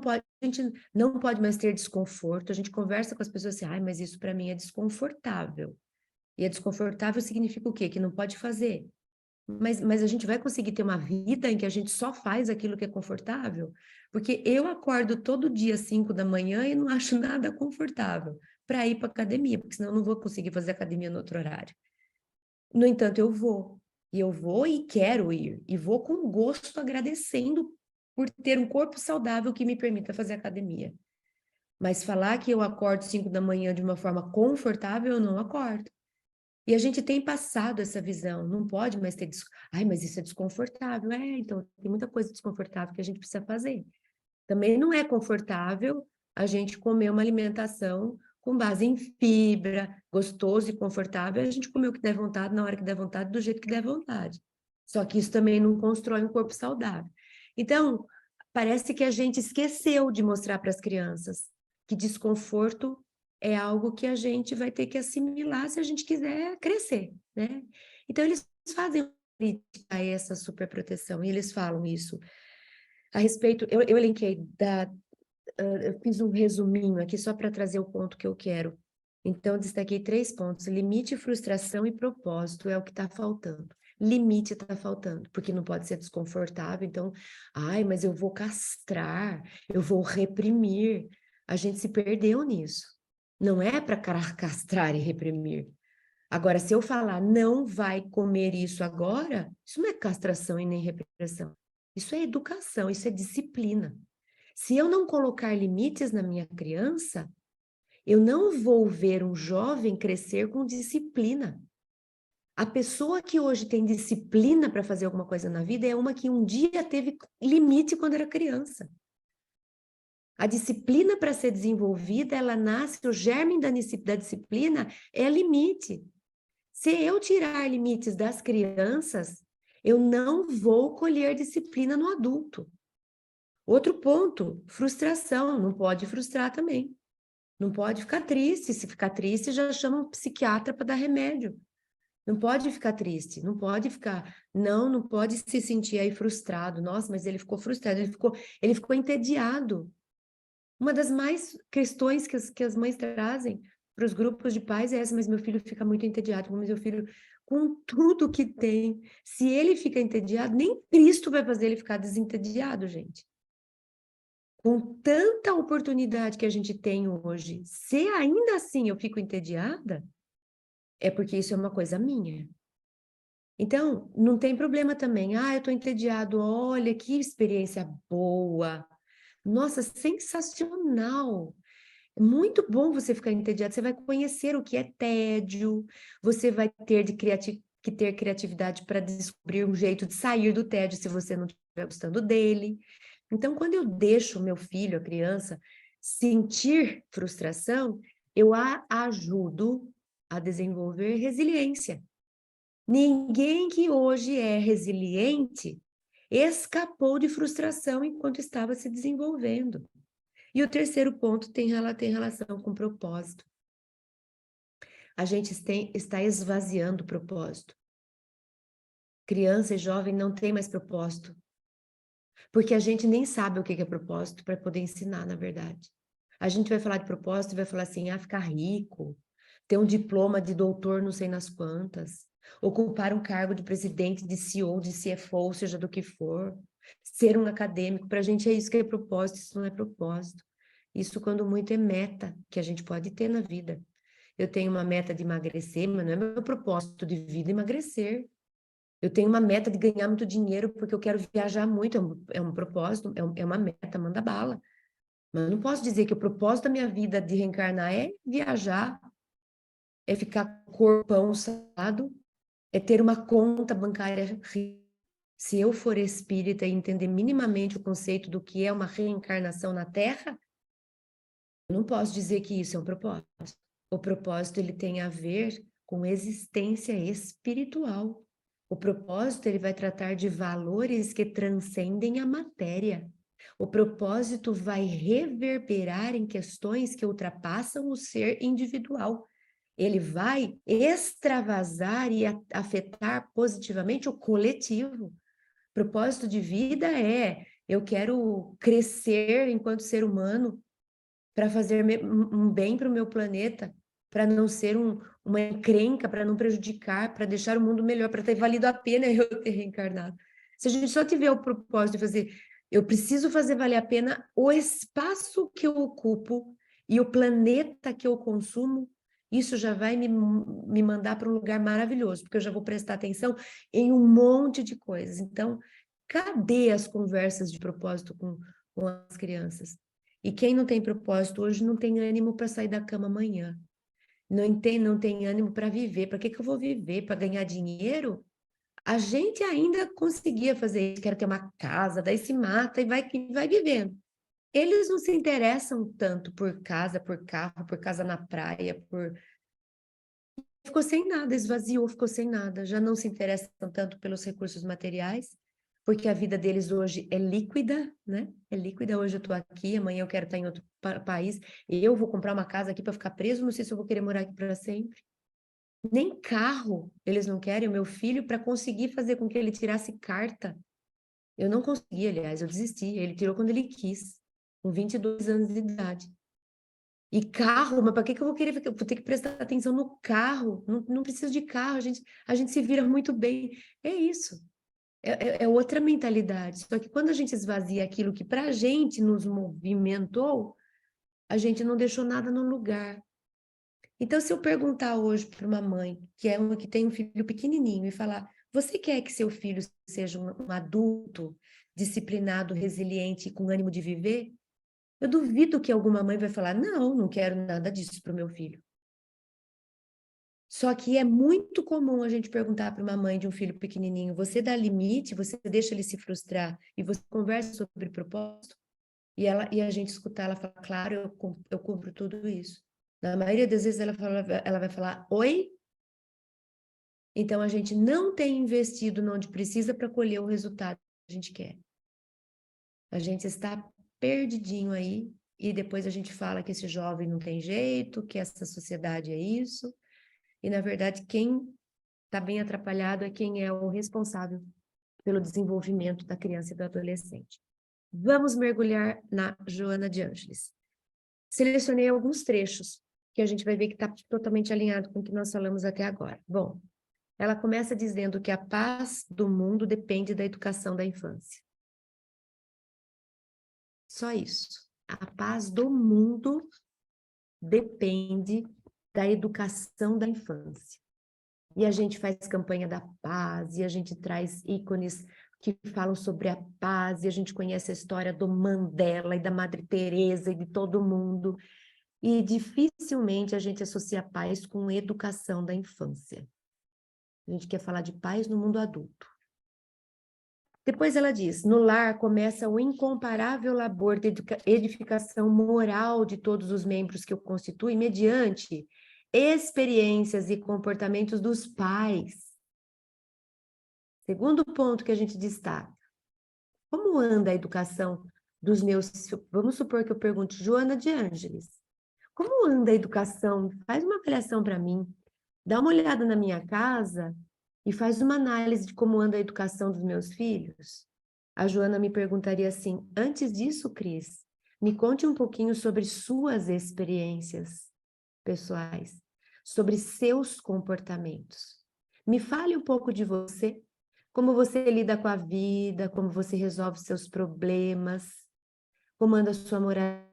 Speaker 4: a gente não pode mais ter desconforto. A gente conversa com as pessoas assim, mas isso para mim é desconfortável. E é desconfortável significa o quê? Que não pode fazer. Mas a gente vai conseguir ter uma vida em que a gente só faz aquilo que é confortável? Porque eu acordo todo dia às 5 da manhã e não acho nada confortável para ir para academia, porque senão eu não vou conseguir fazer academia no outro horário. No entanto, eu vou. E eu vou e quero ir. E vou com gosto agradecendo por ter um corpo saudável que me permita fazer academia. Mas falar que eu acordo 5 da manhã de uma forma confortável, eu não acordo. E a gente tem passado essa visão, não pode mais ter... mas isso é desconfortável. Então tem muita coisa desconfortável que a gente precisa fazer. Também não é confortável a gente comer uma alimentação com base em fibra, gostoso e confortável, a gente comer o que der vontade, na hora que der vontade, do jeito que der vontade. Só que isso também não constrói um corpo saudável. Então, parece que a gente esqueceu de mostrar para as crianças que desconforto é algo que a gente vai ter que assimilar se a gente quiser crescer, né? Então, eles fazem crítica a essa superproteção, e eles falam isso a respeito... Eu elenquei, eu fiz um resuminho aqui só para trazer o ponto que eu quero. Então, destaquei 3 pontos. Limite, frustração e propósito é o que está faltando. Limite está faltando, porque não pode ser desconfortável. Então, mas eu vou castrar, eu vou reprimir. A gente se perdeu nisso. Não é para castrar e reprimir. Agora, se eu falar, não vai comer isso agora, isso não é castração e nem repressão. Isso é educação, isso é disciplina. Se eu não colocar limites na minha criança, eu não vou ver um jovem crescer com disciplina. A pessoa que hoje tem disciplina para fazer alguma coisa na vida é uma que um dia teve limite quando era criança. A disciplina para ser desenvolvida, ela nasce, o germe da disciplina é limite. Se eu tirar limites das crianças, eu não vou colher disciplina no adulto. Outro ponto, frustração, não pode frustrar também. Não pode ficar triste, se ficar triste já chama um psiquiatra para dar remédio. Não pode ficar triste, não pode ficar, não pode se sentir aí frustrado. Nossa, mas ele ficou frustrado, ele ficou entediado. Uma das mais questões que as mães trazem para os grupos de pais é essa, mas meu filho fica muito entediado, mas meu filho, com tudo que tem, se ele fica entediado, nem Cristo vai fazer ele ficar desentediado, gente. Com tanta oportunidade que a gente tem hoje, se ainda assim eu fico entediada, é porque isso é uma coisa minha. Então, não tem problema também. Ah, eu tô entediado, olha que experiência boa. Nossa, sensacional. Muito bom você ficar entediado. Você vai conhecer o que é tédio, você vai ter que ter criatividade para descobrir um jeito de sair do tédio se você não estiver gostando dele. Então, quando eu deixo o meu filho, a criança, sentir frustração, eu a ajudo a desenvolver resiliência. Ninguém que hoje é resiliente escapou de frustração enquanto estava se desenvolvendo. E o terceiro ponto tem relação com propósito. A gente está esvaziando o propósito. Criança e jovem não tem mais propósito. Porque a gente nem sabe o que é propósito para poder ensinar, na verdade. A gente vai falar de propósito e vai falar assim, ficar rico, ter um diploma de doutor não sei nas quantas, ocupar um cargo de presidente, de CEO, de CFO, seja do que for, ser um acadêmico. Para a gente é isso que é propósito, isso não é propósito. Isso, quando muito, é meta que a gente pode ter na vida. Eu tenho uma meta de emagrecer, mas não é meu propósito de vida emagrecer. Eu tenho uma meta de ganhar muito dinheiro porque eu quero viajar muito, é um propósito, é uma meta, manda bala. Mas eu não posso dizer que o propósito da minha vida de reencarnar é viajar, é ficar com o corpão sarado, é ter uma conta bancária rica. Se eu for espírita e entender minimamente o conceito do que é uma reencarnação na Terra, eu não posso dizer que isso é um propósito. O propósito, ele tem a ver com existência espiritual. O propósito, ele vai tratar de valores que transcendem a matéria. O propósito vai reverberar em questões que ultrapassam o ser individual. Ele vai extravasar e afetar positivamente o coletivo. Propósito de vida é: eu quero crescer enquanto ser humano para fazer um bem para o meu planeta, para não ser uma encrenca, para não prejudicar, para deixar o mundo melhor, para ter valido a pena eu ter reencarnado. Se a gente só tiver o propósito de fazer, eu preciso fazer valer a pena o espaço que eu ocupo e o planeta que eu consumo, isso já vai me mandar para um lugar maravilhoso, porque eu já vou prestar atenção em um monte de coisas. Então, cadê as conversas de propósito com as crianças? E quem não tem propósito hoje não tem ânimo para sair da cama amanhã. Não tem ânimo para viver. Para que eu vou viver? Para ganhar dinheiro? A gente ainda conseguia fazer isso, quer ter uma casa, daí se mata e vai vivendo. Eles não se interessam tanto por casa, por carro, por casa na praia, Ficou sem nada, esvaziou, ficou sem nada. Já não se interessam tanto pelos recursos materiais, porque a vida deles hoje é líquida, né? É líquida. Hoje eu estou aqui, amanhã eu quero estar em outro país, e eu vou comprar uma casa aqui para ficar preso, não sei se eu vou querer morar aqui para sempre. Nem carro eles não querem. O meu filho, para conseguir fazer com que ele tirasse carta, eu não consegui, aliás, eu desisti. Ele tirou quando ele quis, com 22 anos de idade. E carro, mas para que eu vou querer? Vou ter que prestar atenção no carro. Não preciso de carro, a gente se vira muito bem. É isso. É outra mentalidade. Só que quando a gente esvazia aquilo que para a gente nos movimentou, a gente não deixou nada no lugar. Então, se eu perguntar hoje para uma mãe que tem um filho pequenininho e falar: você quer que seu filho seja um adulto disciplinado, resiliente e com ânimo de viver? Eu duvido que alguma mãe vai falar: não quero nada disso para o meu filho. Só que é muito comum a gente perguntar para uma mãe de um filho pequenininho, você dá limite, você deixa ele se frustrar e você conversa sobre propósito? E a gente escutar ela falar, claro, eu cumpro tudo isso. Na maioria das vezes ela vai falar, oi? Então a gente não tem investido onde precisa para colher o resultado que a gente quer. A gente está perdidinho aí e depois a gente fala que esse jovem não tem jeito, que essa sociedade é isso. E, na verdade, quem está bem atrapalhado é quem é o responsável pelo desenvolvimento da criança e do adolescente. Vamos mergulhar na Joana de Ângeles. Selecionei alguns trechos que a gente vai ver que está totalmente alinhado com o que nós falamos até agora. Bom, ela começa dizendo que a paz do mundo depende da educação da infância. Só isso. A paz do mundo depende da educação da infância. E a gente faz campanha da paz, e a gente traz ícones que falam sobre a paz, e a gente conhece a história do Mandela e da Madre Teresa e de todo mundo. E dificilmente a gente associa paz com educação da infância. A gente quer falar de paz no mundo adulto. Depois ela diz, no lar começa o incomparável labor de edificação moral de todos os membros que o constituem, mediante experiências e comportamentos dos pais. Segundo ponto que a gente destaca, como anda a educação dos meus... Vamos supor que eu pergunte, Joana de Ângeles, como anda a educação? Faz uma avaliação para mim, dá uma olhada na minha casa e faz uma análise de como anda a educação dos meus filhos. A Joana me perguntaria assim, antes disso, Cris, me conte um pouquinho sobre suas experiências pessoais, sobre seus comportamentos. Me fale um pouco de você, como você lida com a vida, como você resolve seus problemas, como anda a sua moral.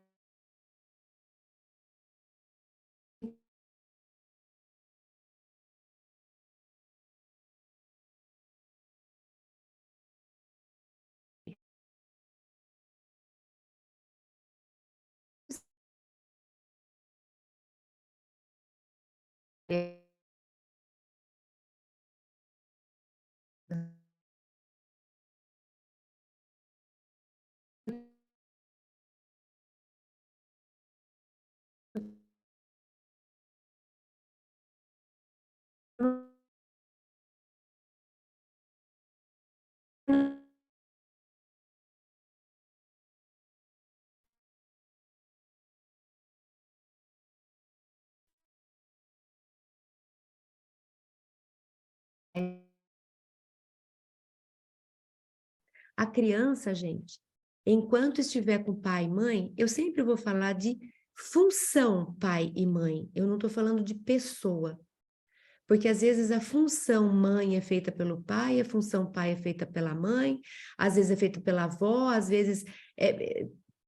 Speaker 4: A criança, gente, enquanto estiver com pai e mãe, eu sempre vou falar de função pai e mãe. Eu não estou falando de pessoa. Porque às vezes a função mãe é feita pelo pai, a função pai é feita pela mãe, às vezes é feita pela avó, às vezes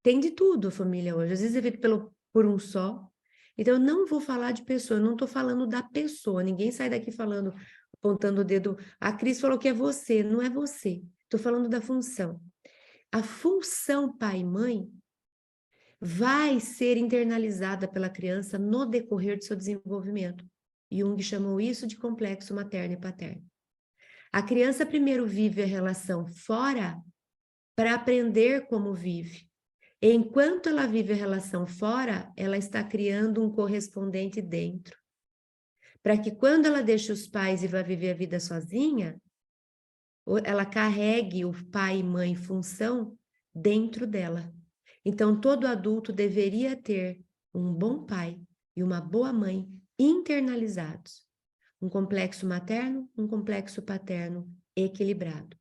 Speaker 4: tem de tudo a família hoje, às vezes é feito por um só. Então eu não vou falar de pessoa, eu não estou falando da pessoa, ninguém sai daqui falando, apontando o dedo, a Cris falou que é você, não é você, estou falando da função. A função pai e mãe vai ser internalizada pela criança no decorrer do seu desenvolvimento. Jung chamou isso de complexo materno e paterno. A criança primeiro vive a relação fora para aprender como vive. Enquanto ela vive a relação fora, ela está criando um correspondente dentro. Para que quando ela deixe os pais e vá viver a vida sozinha, ela carregue o pai e mãe função dentro dela. Então, todo adulto deveria ter um bom pai e uma boa mãe internalizados. Um complexo materno, um complexo paterno equilibrado.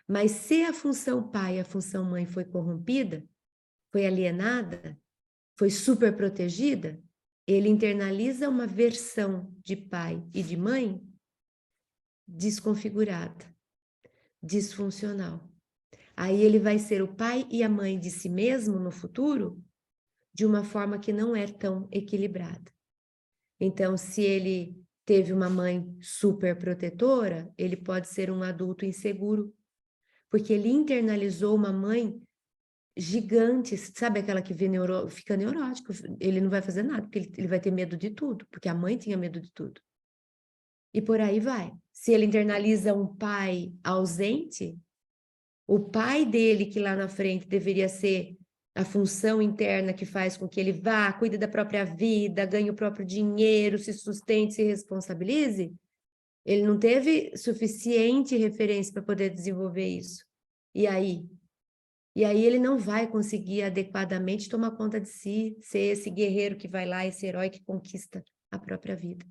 Speaker 4: Mas se a função pai e a função mãe foi corrompida, foi alienada, foi superprotegida, ele internaliza uma versão de pai e de mãe desconfigurada, disfuncional. Aí ele vai ser o pai e a mãe de si mesmo no futuro de uma forma que não é tão equilibrada. Então, se ele teve uma mãe super protetora, ele pode ser um adulto inseguro, porque ele internalizou uma mãe gigantes, sabe aquela que fica neurótico, ele não vai fazer nada, porque ele vai ter medo de tudo, porque a mãe tinha medo de tudo. E por aí vai. Se ele internaliza um pai ausente, o pai dele, que lá na frente deveria ser a função interna que faz com que ele vá, cuide da própria vida, ganhe o próprio dinheiro, se sustente, se responsabilize, ele não teve suficiente referência para poder desenvolver isso. E aí? E aí ele não vai conseguir adequadamente tomar conta de si, ser esse guerreiro que vai lá, esse herói que conquista a própria vida.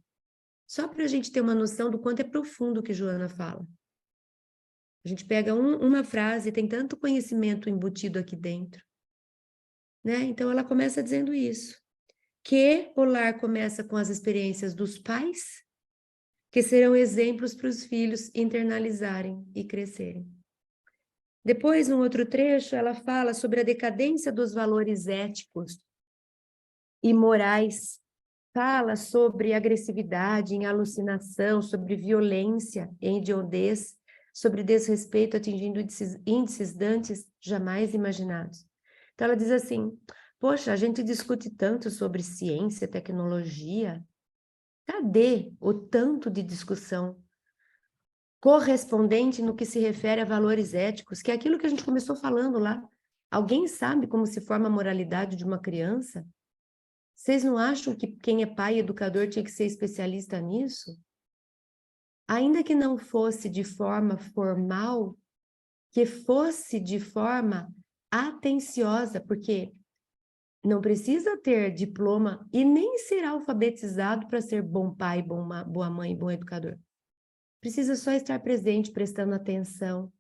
Speaker 4: Só para a gente ter uma noção do quanto é profundo o que Joana fala. A gente pega uma frase e tem tanto conhecimento embutido aqui dentro. Né? Então ela começa dizendo isso. Que o lar começa com as experiências dos pais, que serão exemplos para os filhos internalizarem e crescerem. Depois, num outro trecho, ela fala sobre a decadência dos valores éticos e morais. Fala sobre agressividade em alucinação, sobre violência em hediondez, sobre desrespeito atingindo índices dantes jamais imaginados. Então, ela diz assim, poxa, a gente discute tanto sobre ciência, tecnologia, cadê o tanto de discussão correspondente no que se refere a valores éticos, que é aquilo que a gente começou falando lá. Alguém sabe como se forma a moralidade de uma criança? Vocês não acham que quem é pai e educador tinha que ser especialista nisso? Ainda que não fosse de forma formal, que fosse de forma atenciosa, porque não precisa ter diploma e nem ser alfabetizado para ser bom pai, boa mãe, bom educador. Precisa só estar presente, prestando atenção.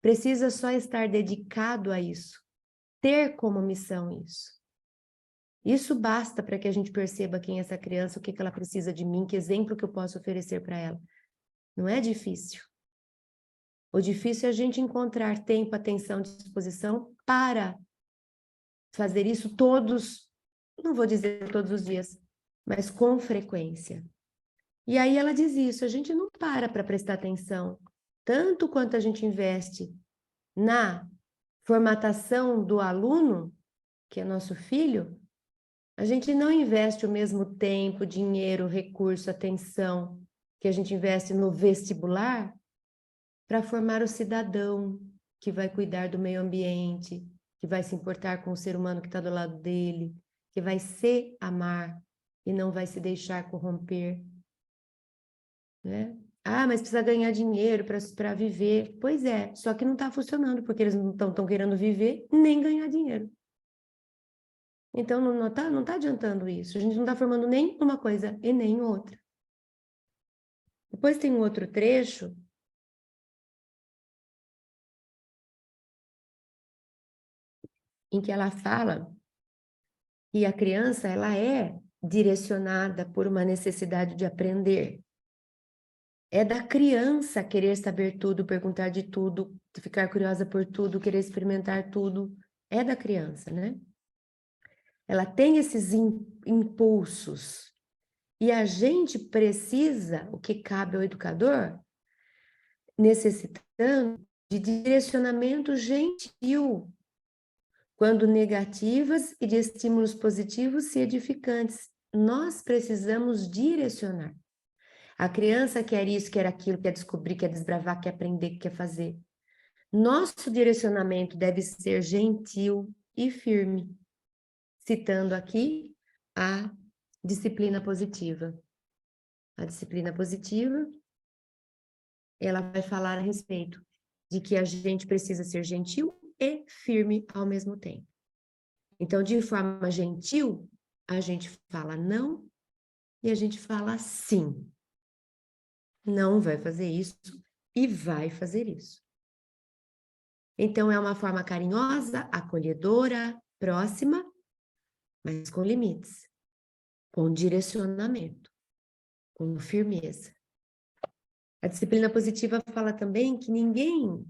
Speaker 4: Precisa só estar dedicado a isso. Ter como missão isso. Isso basta para que a gente perceba quem é essa criança, o que ela precisa de mim, que exemplo que eu posso oferecer para ela. Não é difícil. O difícil é a gente encontrar tempo, atenção, disposição para fazer isso todos, não vou dizer todos os dias, mas com frequência. E aí ela diz isso, a gente não para prestar atenção, tanto quanto a gente investe na formatação do aluno, que é nosso filho, a gente não investe o mesmo tempo, dinheiro, recurso, atenção que a gente investe no vestibular para formar o cidadão que vai cuidar do meio ambiente, que vai se importar com o ser humano que está do lado dele, que vai se amar e não vai se deixar corromper. Né? Ah, mas precisa ganhar dinheiro para viver. Pois é, só que não está funcionando, porque eles não estão querendo viver nem ganhar dinheiro. Então, não tá adiantando isso. A gente não está formando nem uma coisa e nem outra. Depois tem um outro trecho em que ela fala que a criança ela é direcionada por uma necessidade de aprender. É da criança querer saber tudo, perguntar de tudo, ficar curiosa por tudo, querer experimentar tudo. É da criança, né? Ela tem esses impulsos. E a gente precisa, o que cabe ao educador, necessitando de direcionamento gentil, quando negativas e de estímulos positivos e edificantes. Nós precisamos direcionar. A criança quer isso, quer aquilo, quer descobrir, quer desbravar, quer aprender, quer fazer. Nosso direcionamento deve ser gentil e firme. Citando aqui a disciplina positiva. A disciplina positiva, ela vai falar a respeito de que a gente precisa ser gentil e firme ao mesmo tempo. Então, de forma gentil, a gente fala não e a gente fala sim. Não vai fazer isso e vai fazer isso. Então, é uma forma carinhosa, acolhedora, próxima, mas com limites, com direcionamento, com firmeza. A disciplina positiva fala também que ninguém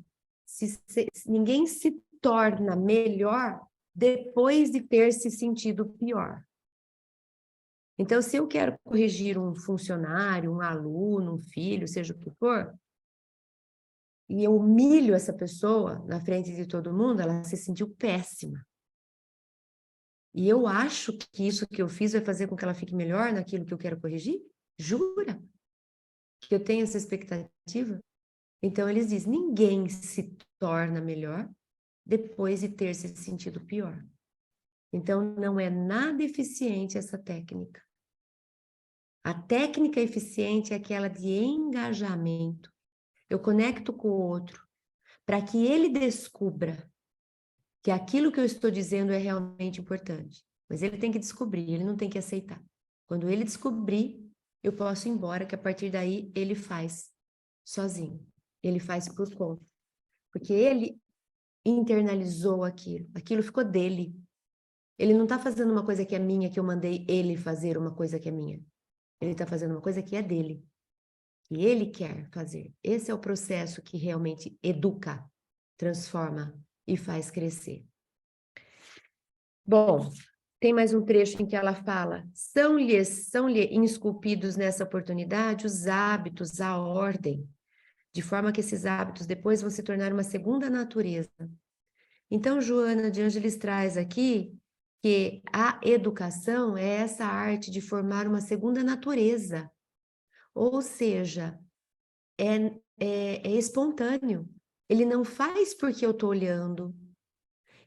Speaker 4: se torna melhor depois de ter se sentido pior. Então, se eu quero corrigir um funcionário, um aluno, um filho, seja o que for, e eu humilho essa pessoa na frente de todo mundo, ela se sentiu péssima. E eu acho que isso que eu fiz vai fazer com que ela fique melhor naquilo que eu quero corrigir? Jura? Que eu tenho essa expectativa? Então, eles dizem, ninguém se torna melhor depois de ter se sentido pior. Então, não é nada eficiente essa técnica. A técnica eficiente é aquela de engajamento. Eu conecto com o outro para que ele descubra que aquilo que eu estou dizendo é realmente importante. Mas ele tem que descobrir, ele não tem que aceitar. Quando ele descobrir, eu posso ir embora, que a partir daí ele faz sozinho. Ele faz por conta. Porque ele internalizou aquilo. Aquilo ficou dele. Ele não está fazendo uma coisa que é minha, que eu mandei ele fazer uma coisa que é minha. Ele está fazendo uma coisa que é dele. Que ele quer fazer. Esse é o processo que realmente educa, transforma e faz crescer. Bom, tem mais um trecho em que ela fala: são-lhe esculpidos nessa oportunidade os hábitos, a ordem, de forma que esses hábitos depois vão se tornar uma segunda natureza. Então, Joana de Ângeles traz aqui que a educação é essa arte de formar uma segunda natureza, ou seja, é espontâneo. Ele não faz porque eu estou olhando,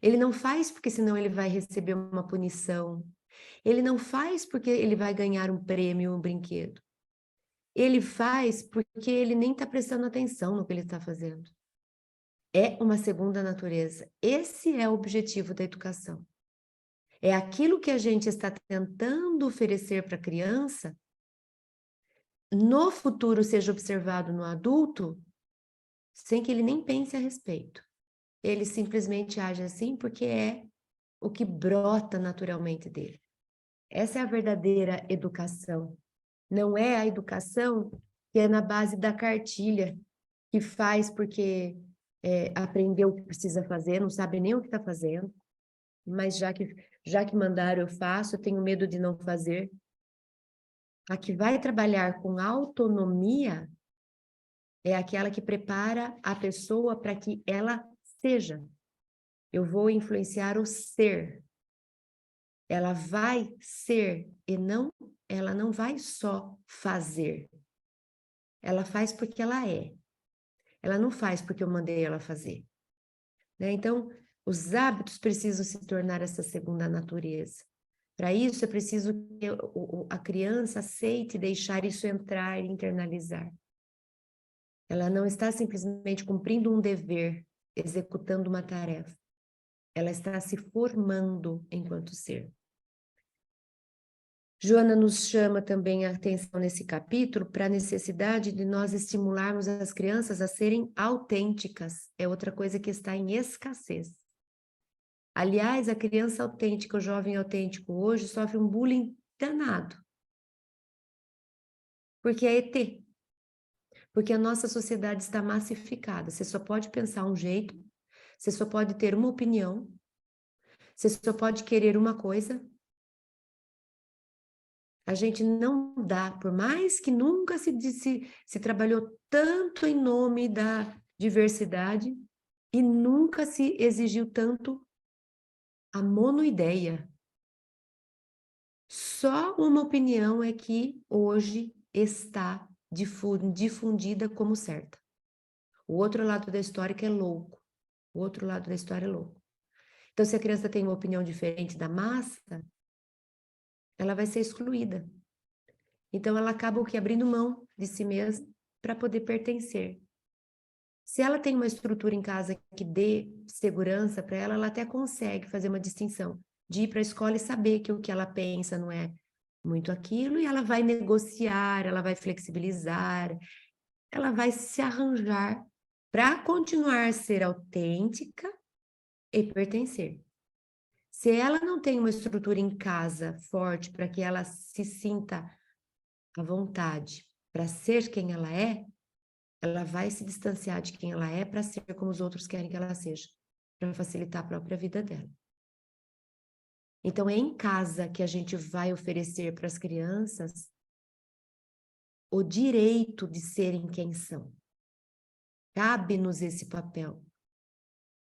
Speaker 4: ele não faz porque senão ele vai receber uma punição, ele não faz porque ele vai ganhar um prêmio, um brinquedo. Ele faz porque ele nem está prestando atenção no que ele está fazendo. É uma segunda natureza. Esse é o objetivo da educação. É aquilo que a gente está tentando oferecer para a criança, no futuro seja observado no adulto, sem que ele nem pense a respeito. Ele simplesmente age assim porque é o que brota naturalmente dele. Essa é a verdadeira educação. Não é a educação que é na base da cartilha, que faz porque aprendeu o que precisa fazer, não sabe nem o que está fazendo, mas já que mandaram eu faço, eu tenho medo de não fazer. A que vai trabalhar com autonomia é aquela que prepara a pessoa para que ela seja. Eu vou influenciar o ser. Ela vai ser e ela não vai só fazer. Ela faz porque ela é. Ela não faz porque eu mandei ela fazer. Né? Então, os hábitos precisam se tornar essa segunda natureza. Para isso, é preciso que a criança aceite deixar isso entrar e internalizar. Ela não está simplesmente cumprindo um dever, executando uma tarefa. Ela está se formando enquanto ser. Joana nos chama também a atenção nesse capítulo para a necessidade de nós estimularmos as crianças a serem autênticas. É outra coisa que está em escassez. Aliás, a criança autêntica, o jovem autêntico hoje sofre um bullying danado. Porque é ET. Porque a nossa sociedade está massificada. Você só pode pensar um jeito, você só pode ter uma opinião, você só pode querer uma coisa. A gente não dá, por mais que nunca se trabalhou tanto em nome da diversidade e nunca se exigiu tanto a monoideia. Só uma opinião é que hoje está difundida como certa. O outro lado da história que é louco. O outro lado da história é louco. Então, se a criança tem uma opinião diferente da massa, ela vai ser excluída. Então, ela acaba abrindo mão de si mesma para poder pertencer. Se ela tem uma estrutura em casa que dê segurança para ela, ela até consegue fazer uma distinção de ir para a escola e saber que o que ela pensa não é muito aquilo, e ela vai negociar, ela vai flexibilizar, ela vai se arranjar para continuar a ser autêntica e pertencer. Se ela não tem uma estrutura em casa forte para que ela se sinta à vontade para ser quem ela vai se distanciar de quem ela é para ser como os outros querem que ela seja, para facilitar a própria vida dela. Então, é em casa que a gente vai oferecer para as crianças o direito de serem quem são. Cabe-nos esse papel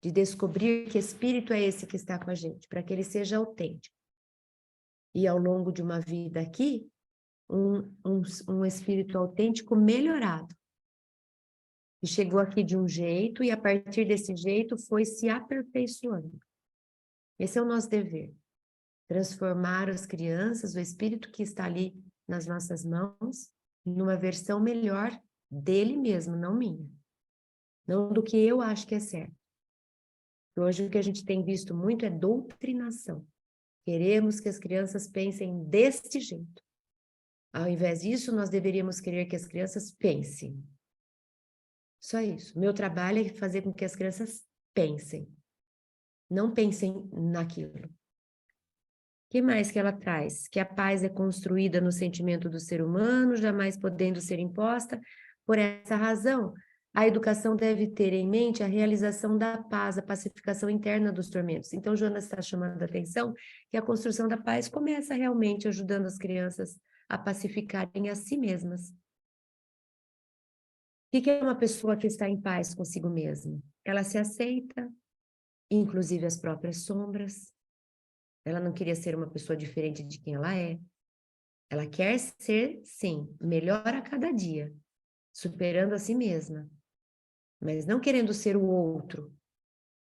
Speaker 4: de descobrir que espírito é esse que está com a gente, para que ele seja autêntico. E ao longo de uma vida aqui, um espírito autêntico melhorado. E chegou aqui de um jeito e a partir desse jeito foi se aperfeiçoando. Esse é o nosso dever. Transformar as crianças, o espírito que está ali nas nossas mãos, numa versão melhor dele mesmo, não minha. Não do que eu acho que é certo. Hoje o que a gente tem visto muito é doutrinação. Queremos que as crianças pensem deste jeito. Ao invés disso, nós deveríamos querer que as crianças pensem. Só isso. Meu trabalho é fazer com que as crianças pensem. Não pensem naquilo. O que mais que ela traz? Que a paz é construída no sentimento do ser humano, jamais podendo ser imposta. Por essa razão, a educação deve ter em mente a realização da paz, a pacificação interna dos tormentos. Então, Joana está chamando a atenção que a construção da paz começa realmente ajudando as crianças a pacificarem a si mesmas. O que é uma pessoa que está em paz consigo mesma? Ela se aceita, inclusive as próprias sombras. Ela não queria ser uma pessoa diferente de quem ela é. Ela quer ser, sim, melhor a cada dia, superando a si mesma, mas não querendo ser o outro,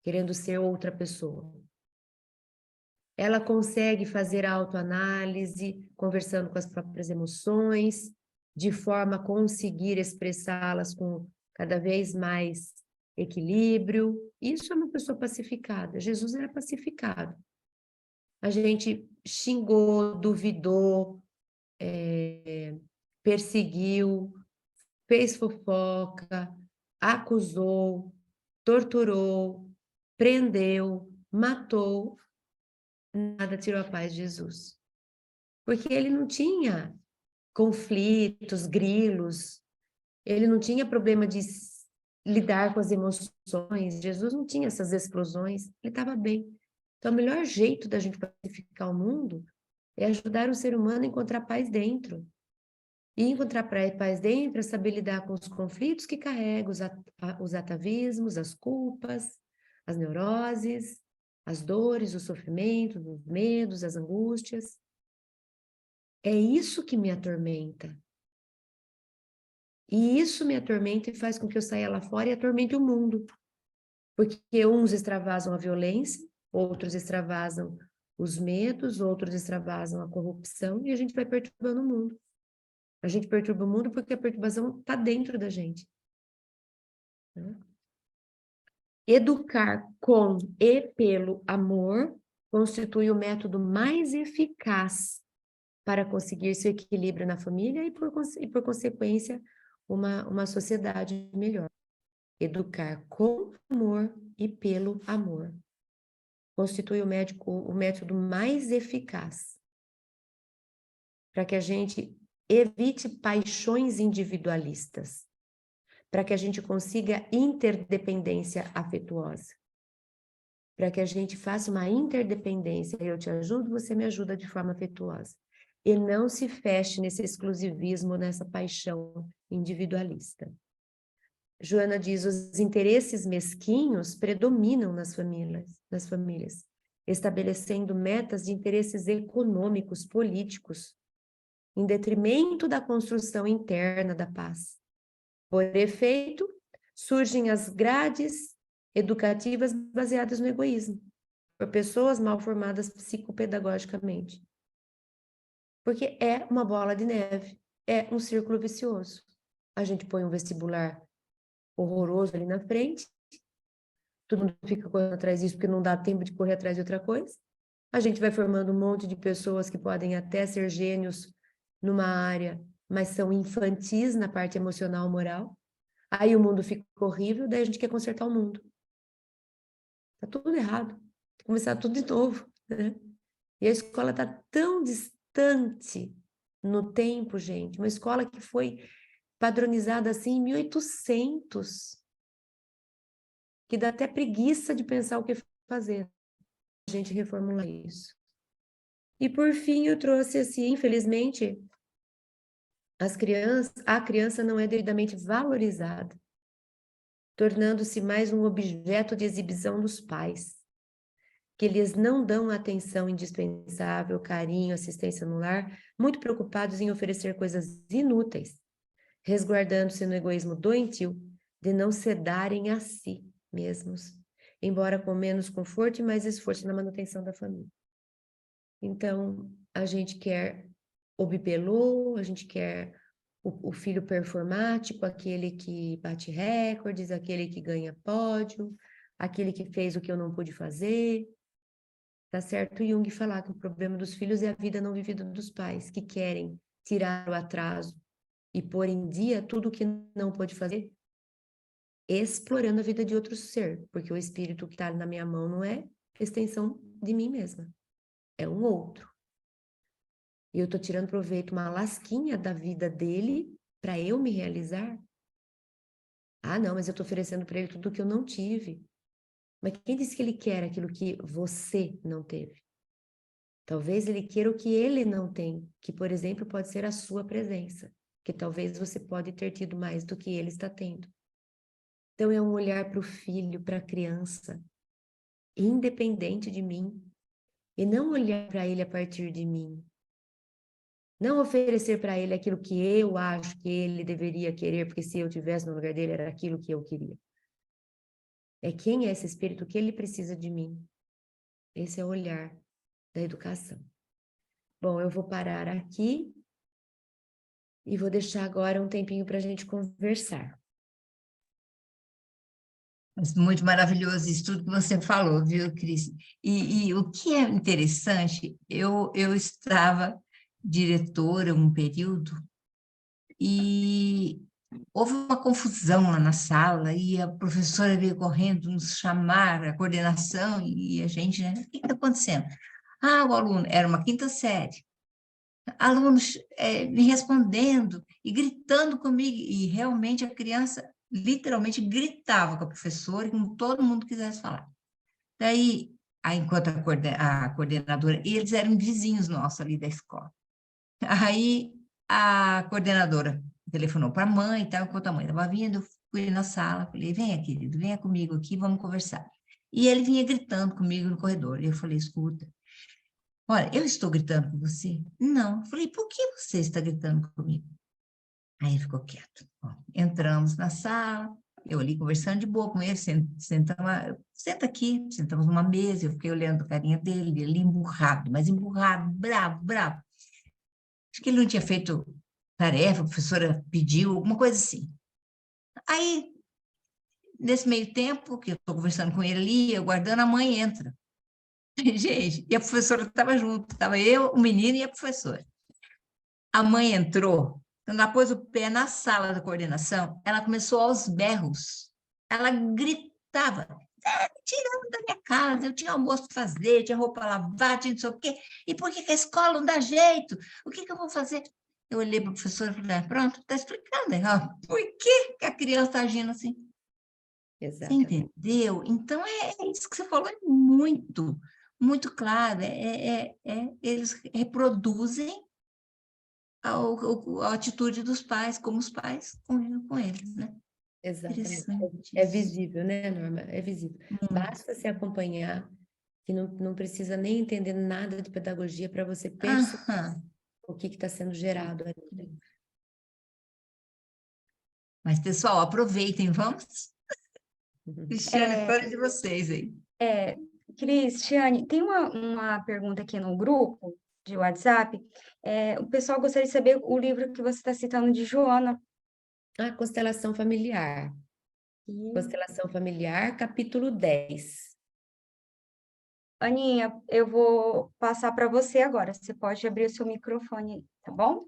Speaker 4: querendo ser outra pessoa. Ela consegue fazer a autoanálise, conversando com as próprias emoções, de forma a conseguir expressá-las com cada vez mais equilíbrio. Isso é uma pessoa pacificada. Jesus era pacificado. A gente xingou, duvidou, perseguiu, fez fofoca, acusou, torturou, prendeu, matou, nada tirou a paz de Jesus. Porque ele não tinha conflitos, grilos, ele não tinha problema de lidar com as emoções, Jesus não tinha essas explosões, ele estava bem. Então, o melhor jeito da gente pacificar o mundo é ajudar o ser humano a encontrar paz dentro. E encontrar paz dentro é saber lidar com os conflitos que carrega, os atavismos, as culpas, as neuroses, as dores, os sofrimentos, os medos, as angústias. É isso que me atormenta. E isso me atormenta e faz com que eu saia lá fora e atormente o mundo. Porque uns extravasam a violência, outros extravasam os medos, outros extravasam a corrupção e a gente vai perturbando o mundo. A gente perturba o mundo porque a perturbação está dentro da gente. Educar com e pelo amor constitui o método mais eficaz para conseguir esse equilíbrio na família e, por consequência, uma sociedade melhor. Educar com amor e pelo amor constitui o método mais eficaz para que a gente evite paixões individualistas, para que a gente consiga interdependência afetuosa, para que a gente faça uma interdependência, eu te ajudo, você me ajuda de forma afetuosa, e não se feche nesse exclusivismo, nessa paixão individualista. Joana diz, os interesses mesquinhos predominam nas famílias, estabelecendo metas de interesses econômicos, políticos, em detrimento da construção interna da paz. Por efeito, surgem as grades educativas baseadas no egoísmo, por pessoas mal formadas psicopedagogicamente. Porque é uma bola de neve, é um círculo vicioso. A gente põe um vestibular horroroso ali na frente, todo mundo fica correndo atrás disso porque não dá tempo de correr atrás de outra coisa. A gente vai formando um monte de pessoas que podem até ser gênios numa área, mas são infantis na parte emocional, moral. Aí o mundo fica horrível, daí a gente quer consertar o mundo. Tá tudo errado. Tem que começar tudo de novo, né? E a escola tá tão distante no tempo, gente. Uma escola que foi padronizada assim em 1800, que dá até preguiça de pensar o que fazer. A gente reformula isso. E por fim eu trouxe assim, infelizmente, a criança não é devidamente valorizada. tornando-se mais um objeto de exibição dos pais, que eles não dão a atenção indispensável, carinho, assistência no lar, muito preocupados em oferecer coisas inúteis, resguardando-se no egoísmo doentio de não se darem a si mesmos, embora com menos conforto e mais esforço na manutenção da família. Então, a gente quer o bibelô, a gente quer o filho performático, aquele que bate recordes, aquele que ganha pódio, aquele que fez o que eu não pude fazer. Tá certo Jung falar que o problema dos filhos é a vida não vivida dos pais, que querem tirar o atraso e pôr em dia tudo o que não pôde fazer, explorando a vida de outro ser, porque o espírito que está na minha mão não é extensão de mim mesma, é um outro. E eu estou tirando proveito, uma lasquinha da vida dele para eu me realizar. Ah, não, mas eu estou oferecendo para ele tudo o que eu não tive. Mas quem disse que ele quer aquilo que você não teve? Talvez ele queira o que ele não tem, que, por exemplo, pode ser a sua presença, que talvez você pode ter tido mais do que ele está tendo. Então, é um olhar para o filho, para a criança, independente de mim, e não olhar para ele a partir de mim. Não oferecer para ele aquilo que eu acho que ele deveria querer, porque se eu tivesse no lugar dele, era aquilo que eu queria. É quem é esse espírito, que ele precisa de mim. Esse é o olhar da educação. Bom, eu vou parar aqui e vou deixar agora um tempinho para a gente conversar.
Speaker 1: Mas muito maravilhoso isso tudo que você falou, viu, Cris? E o que é interessante, eu estava diretora um período e houve uma confusão lá na sala e a professora veio correndo nos chamar, a coordenação, e a gente, né? O que está acontecendo? Ah, o aluno, era uma quinta série, alunos me respondendo e gritando comigo, e realmente a criança literalmente gritava com a professora e com todo mundo que quisesse falar. Daí, enquanto a coordenadora, e eles eram vizinhos nossos ali da escola. Aí a coordenadora telefonou para a mãe, tal, enquanto a mãe estava vindo, eu fui na sala, falei, venha, querido, venha comigo aqui, vamos conversar. E ele vinha gritando comigo no corredor, e eu falei, escuta, olha, eu estou gritando com você? Não. Eu falei, por que você está gritando comigo? Aí ele ficou quieto. Bom, entramos na sala, eu ali conversando de boa com ele, senta aqui, sentamos numa mesa, eu fiquei olhando a carinha dele, ele emburrado, mas emburrado, bravo, bravo. Acho que ele não tinha feito tarefa, a professora pediu, alguma coisa assim. Aí, nesse meio tempo que eu estou conversando com ele ali, eu guardando, a mãe entra. Gente, e a professora estava junto, estava eu, o menino e a professora. A mãe entrou, quando ela pôs o pé na sala da coordenação, ela começou aos berros. Ela gritava, tirando da minha casa, eu tinha almoço para fazer, tinha roupa para lavar, tinha não sei o quê. E por que a escola não dá jeito? O que eu vou fazer? Eu olhei para a professora e falei, pronto, está explicando, né? Por que a criança está agindo assim? Você
Speaker 4: Exatamente.
Speaker 1: entendeu? Então, é isso que você falou, é muito, muito claro. Eles reproduzem a atitude dos pais, como os pais convivem com eles, né?
Speaker 4: Exatamente.
Speaker 1: Interessante
Speaker 4: É
Speaker 1: isso.
Speaker 4: visível, né, Norma? É visível. Basta se acompanhar, que não precisa nem entender nada de pedagogia para você perceber
Speaker 1: Aham.
Speaker 4: o que está sendo gerado ali.
Speaker 1: Mas, pessoal, aproveitem, vamos? Cristiane,
Speaker 5: É,
Speaker 1: fora de vocês aí.
Speaker 5: Cristiane, tem uma pergunta aqui no grupo de WhatsApp. O pessoal gostaria de saber o livro que você está citando de Joana.
Speaker 4: Constelação familiar. Constelação familiar, capítulo 10.
Speaker 5: Aninha, eu vou passar para você agora. Você pode abrir o seu microfone aí, tá bom?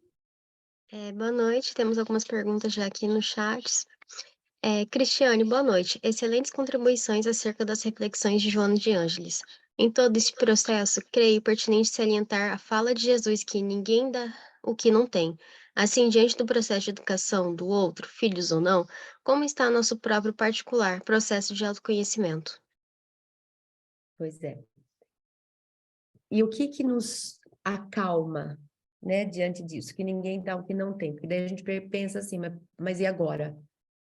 Speaker 3: Boa noite, temos algumas perguntas já aqui no chat. Cristiane, boa noite. Excelentes contribuições acerca das reflexões de Joana de Ângeles. Em todo esse processo, creio pertinente salientar a fala de Jesus que ninguém dá o que não tem. Assim, diante do processo de educação do outro, filhos ou não, como está nosso próprio particular processo de autoconhecimento?
Speaker 4: Pois é. E o que nos acalma, né, diante disso? Que ninguém dá o que não tem. Porque daí a gente pensa assim, mas e agora?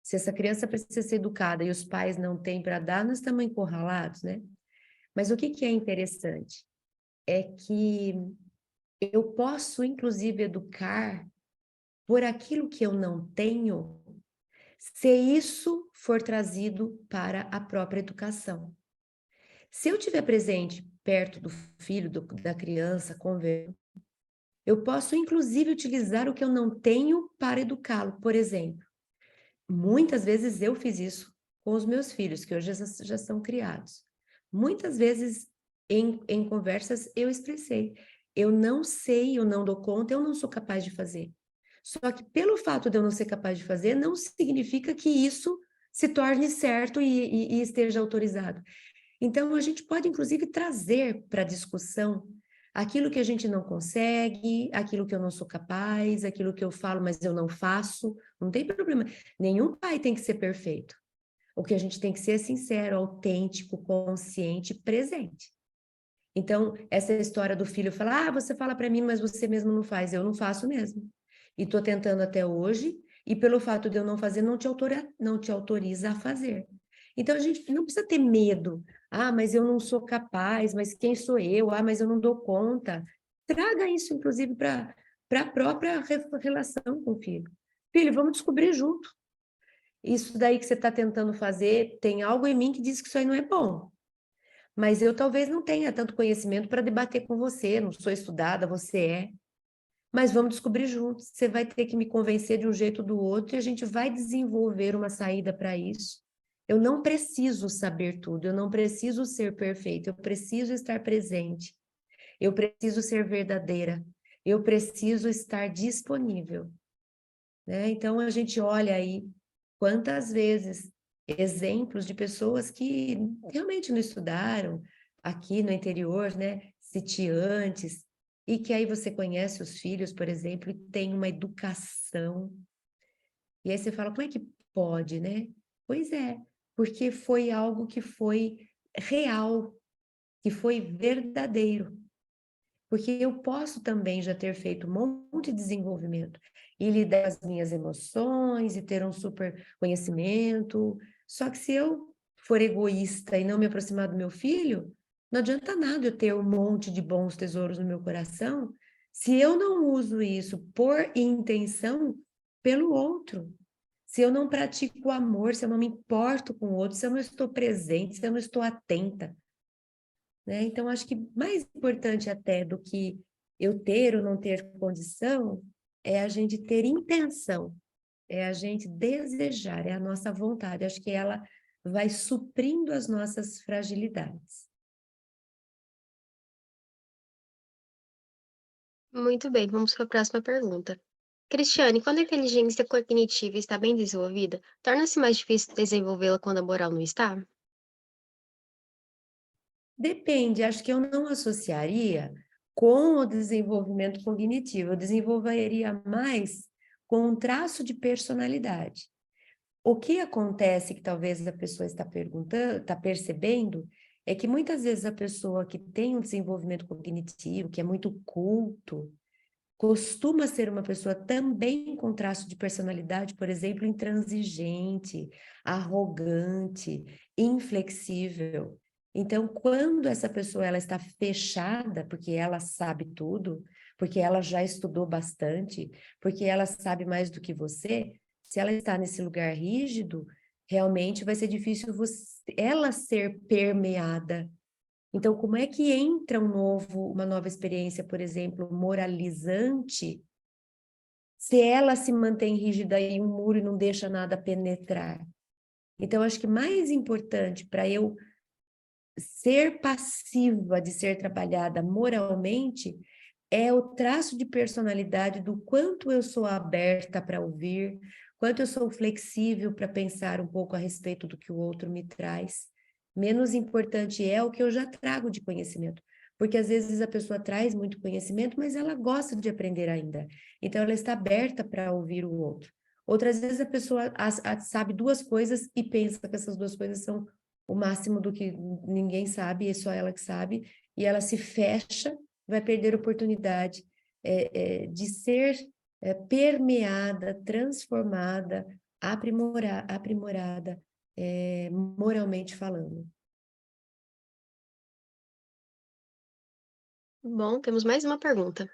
Speaker 4: Se essa criança precisa ser educada e os pais não têm para dar, nós estamos encurralados, né? Mas o que é interessante? É que eu posso, inclusive, educar por aquilo que eu não tenho, se isso for trazido para a própria educação. Se eu estiver presente perto do filho, da criança, conversando, eu posso, inclusive, utilizar o que eu não tenho para educá-lo. Por exemplo, muitas vezes eu fiz isso com os meus filhos, que hoje já são criados. Muitas vezes, em conversas, eu expressei. Eu não sei, eu não dou conta, eu não sou capaz de fazer. Só que pelo fato de eu não ser capaz de fazer, não significa que isso se torne certo e esteja autorizado. Então, a gente pode, inclusive, trazer para a discussão aquilo que a gente não consegue, aquilo que eu não sou capaz, aquilo que eu falo, mas eu não faço, não tem problema. Nenhum pai tem que ser perfeito. O que a gente tem que ser é sincero, autêntico, consciente, presente. Então, essa história do filho falar, você fala para mim, mas você mesmo não faz. Eu não faço mesmo. E estou tentando até hoje, e pelo fato de eu não fazer, não te autoriza a fazer. Então, a gente não precisa ter medo. Ah, mas eu não sou capaz, mas quem sou eu? Ah, mas eu não dou conta. Traga isso, inclusive, para a própria relação com o filho. Filho, vamos descobrir junto. Isso daí que você está tentando fazer, tem algo em mim que diz que isso aí não é bom. Mas eu talvez não tenha tanto conhecimento para debater com você, não sou estudada, você é. Mas vamos descobrir juntos. Você vai ter que me convencer de um jeito ou do outro e a gente vai desenvolver uma saída para isso. Eu não preciso saber tudo, eu não preciso ser perfeita, eu preciso estar presente, eu preciso ser verdadeira, eu preciso estar disponível, né? Então a gente olha aí quantas vezes exemplos de pessoas que realmente não estudaram aqui no interior, né? Sitiantes, e que aí você conhece os filhos, por exemplo, e tem uma educação. E aí você fala, como é que pode, né? Pois é, porque foi algo que foi real, que foi verdadeiro. Porque eu posso também já ter feito um monte de desenvolvimento e lidar com as minhas emoções e ter um super conhecimento. Só que se eu for egoísta e não me aproximar do meu filho, não adianta nada eu ter um monte de bons tesouros no meu coração se eu não uso isso por intenção pelo outro. Se eu não pratico o amor, se eu não me importo com o outro, se eu não estou presente, se eu não estou atenta, né? Então, acho que mais importante até do que eu ter ou não ter condição é a gente ter intenção, é a gente desejar, é a nossa vontade. Acho que ela vai suprindo as nossas fragilidades.
Speaker 3: Muito bem, vamos para a próxima pergunta. Cristiane, quando a inteligência cognitiva está bem desenvolvida, torna-se mais difícil desenvolvê-la quando a moral não está?
Speaker 4: Depende, acho que eu não associaria com o desenvolvimento cognitivo, eu desenvolveria mais com um traço de personalidade. O que acontece que talvez a pessoa está perguntando, está percebendo, é que muitas vezes a pessoa que tem um desenvolvimento cognitivo, que é muito culto, costuma ser uma pessoa também com traço de personalidade, por exemplo, intransigente, arrogante, inflexível. Então, quando essa pessoa ela está fechada, porque ela sabe tudo, porque ela já estudou bastante, porque ela sabe mais do que você, se ela está nesse lugar rígido, realmente vai ser difícil ela ser permeada. Então, como é que entra uma nova experiência, por exemplo, moralizante, se ela se mantém rígida em um muro e não deixa nada penetrar? Então, acho que mais importante para eu ser passiva de ser trabalhada moralmente é o traço de personalidade do quanto eu sou aberta para ouvir, quanto eu sou flexível para pensar um pouco a respeito do que o outro me traz. Menos importante é o que eu já trago de conhecimento, porque às vezes a pessoa traz muito conhecimento, mas ela gosta de aprender ainda. Então ela está aberta para ouvir o outro. Outras vezes a pessoa sabe duas coisas e pensa que essas duas coisas são o máximo do que ninguém sabe, é só ela que sabe, e ela se fecha, vai perder a oportunidade de ser permeada, transformada, aprimorada, moralmente falando.
Speaker 3: Bom, temos mais uma pergunta.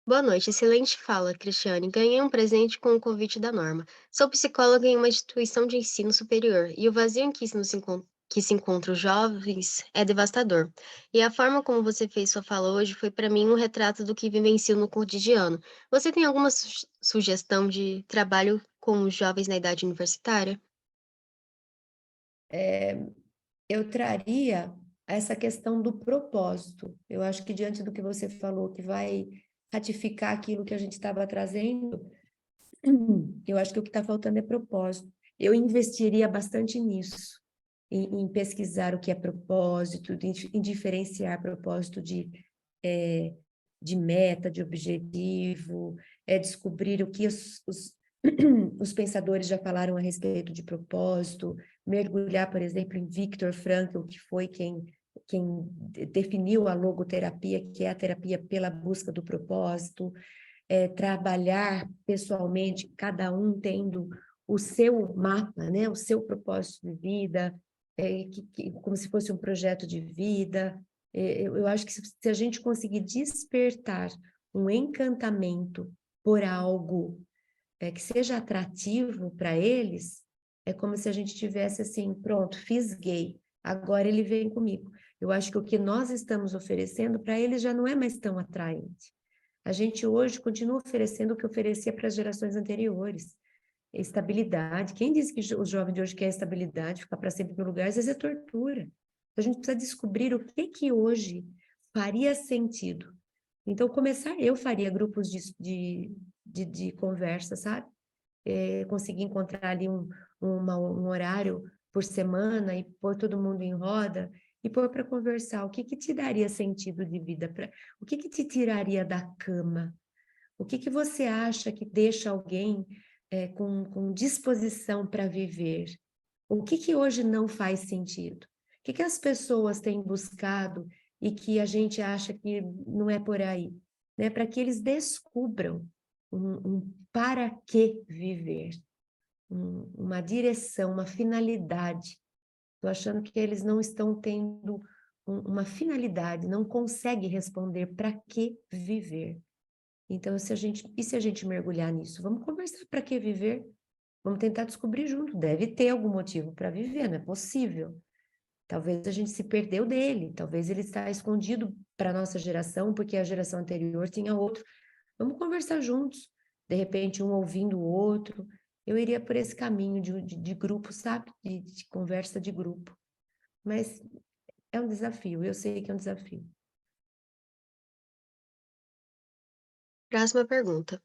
Speaker 3: Boa noite, excelente fala, Cristiane. Ganhei um presente com o convite da Norma. Sou psicóloga em uma instituição de ensino superior e o vazio em que se encontram os jovens é devastador. E a forma como você fez sua fala hoje foi para mim um retrato do que vivencio no cotidiano. Você tem alguma sugestão de trabalho com os jovens na idade universitária?
Speaker 4: Eu traria essa questão do propósito. Eu acho que diante do que você falou, que vai ratificar aquilo que a gente estava trazendo, eu acho que o que está faltando é propósito. Eu investiria bastante nisso, em pesquisar o que é propósito, em diferenciar propósito de meta, de objetivo, descobrir o que os pensadores já falaram a respeito de propósito, mergulhar, por exemplo, em Viktor Frankl, que foi quem definiu a logoterapia, que é a terapia pela busca do propósito, trabalhar pessoalmente, cada um tendo o seu mapa, né, o seu propósito de vida, como se fosse um projeto de vida. Eu acho que se a gente conseguir despertar um encantamento por algo que seja atrativo para eles, é como se a gente tivesse assim, pronto, fisguei, agora ele vem comigo. Eu acho que o que nós estamos oferecendo para eles já não é mais tão atraente. A gente hoje continua oferecendo o que oferecia para as gerações anteriores. Estabilidade. Quem disse que o jovem de hoje quer estabilidade, ficar para sempre no lugar, às vezes é tortura. A gente precisa descobrir o que hoje faria sentido. Então, eu faria grupos de conversa, sabe? Conseguir encontrar ali um horário por semana e pôr todo mundo em roda e pôr para conversar. O que te daria sentido de vida? O que te tiraria da cama? O que você acha que deixa alguém com disposição para viver? O que hoje não faz sentido? O que as pessoas têm buscado e que a gente acha que não é por aí? Né? Para que eles descubram um para que viver, uma direção, uma finalidade. Estou achando que eles não estão tendo uma finalidade, não conseguem responder para que viver. Então, se a gente mergulhar nisso? Vamos conversar para que viver? Vamos tentar descobrir junto. Deve ter algum motivo para viver, não é possível. Talvez a gente se perdeu dele, talvez ele está escondido para a nossa geração, porque a geração anterior tinha outro. Vamos conversar juntos, de repente um ouvindo o outro. Eu iria por esse caminho de grupo, sabe? De conversa de grupo. Mas é um desafio, eu sei que é um desafio.
Speaker 3: Próxima pergunta.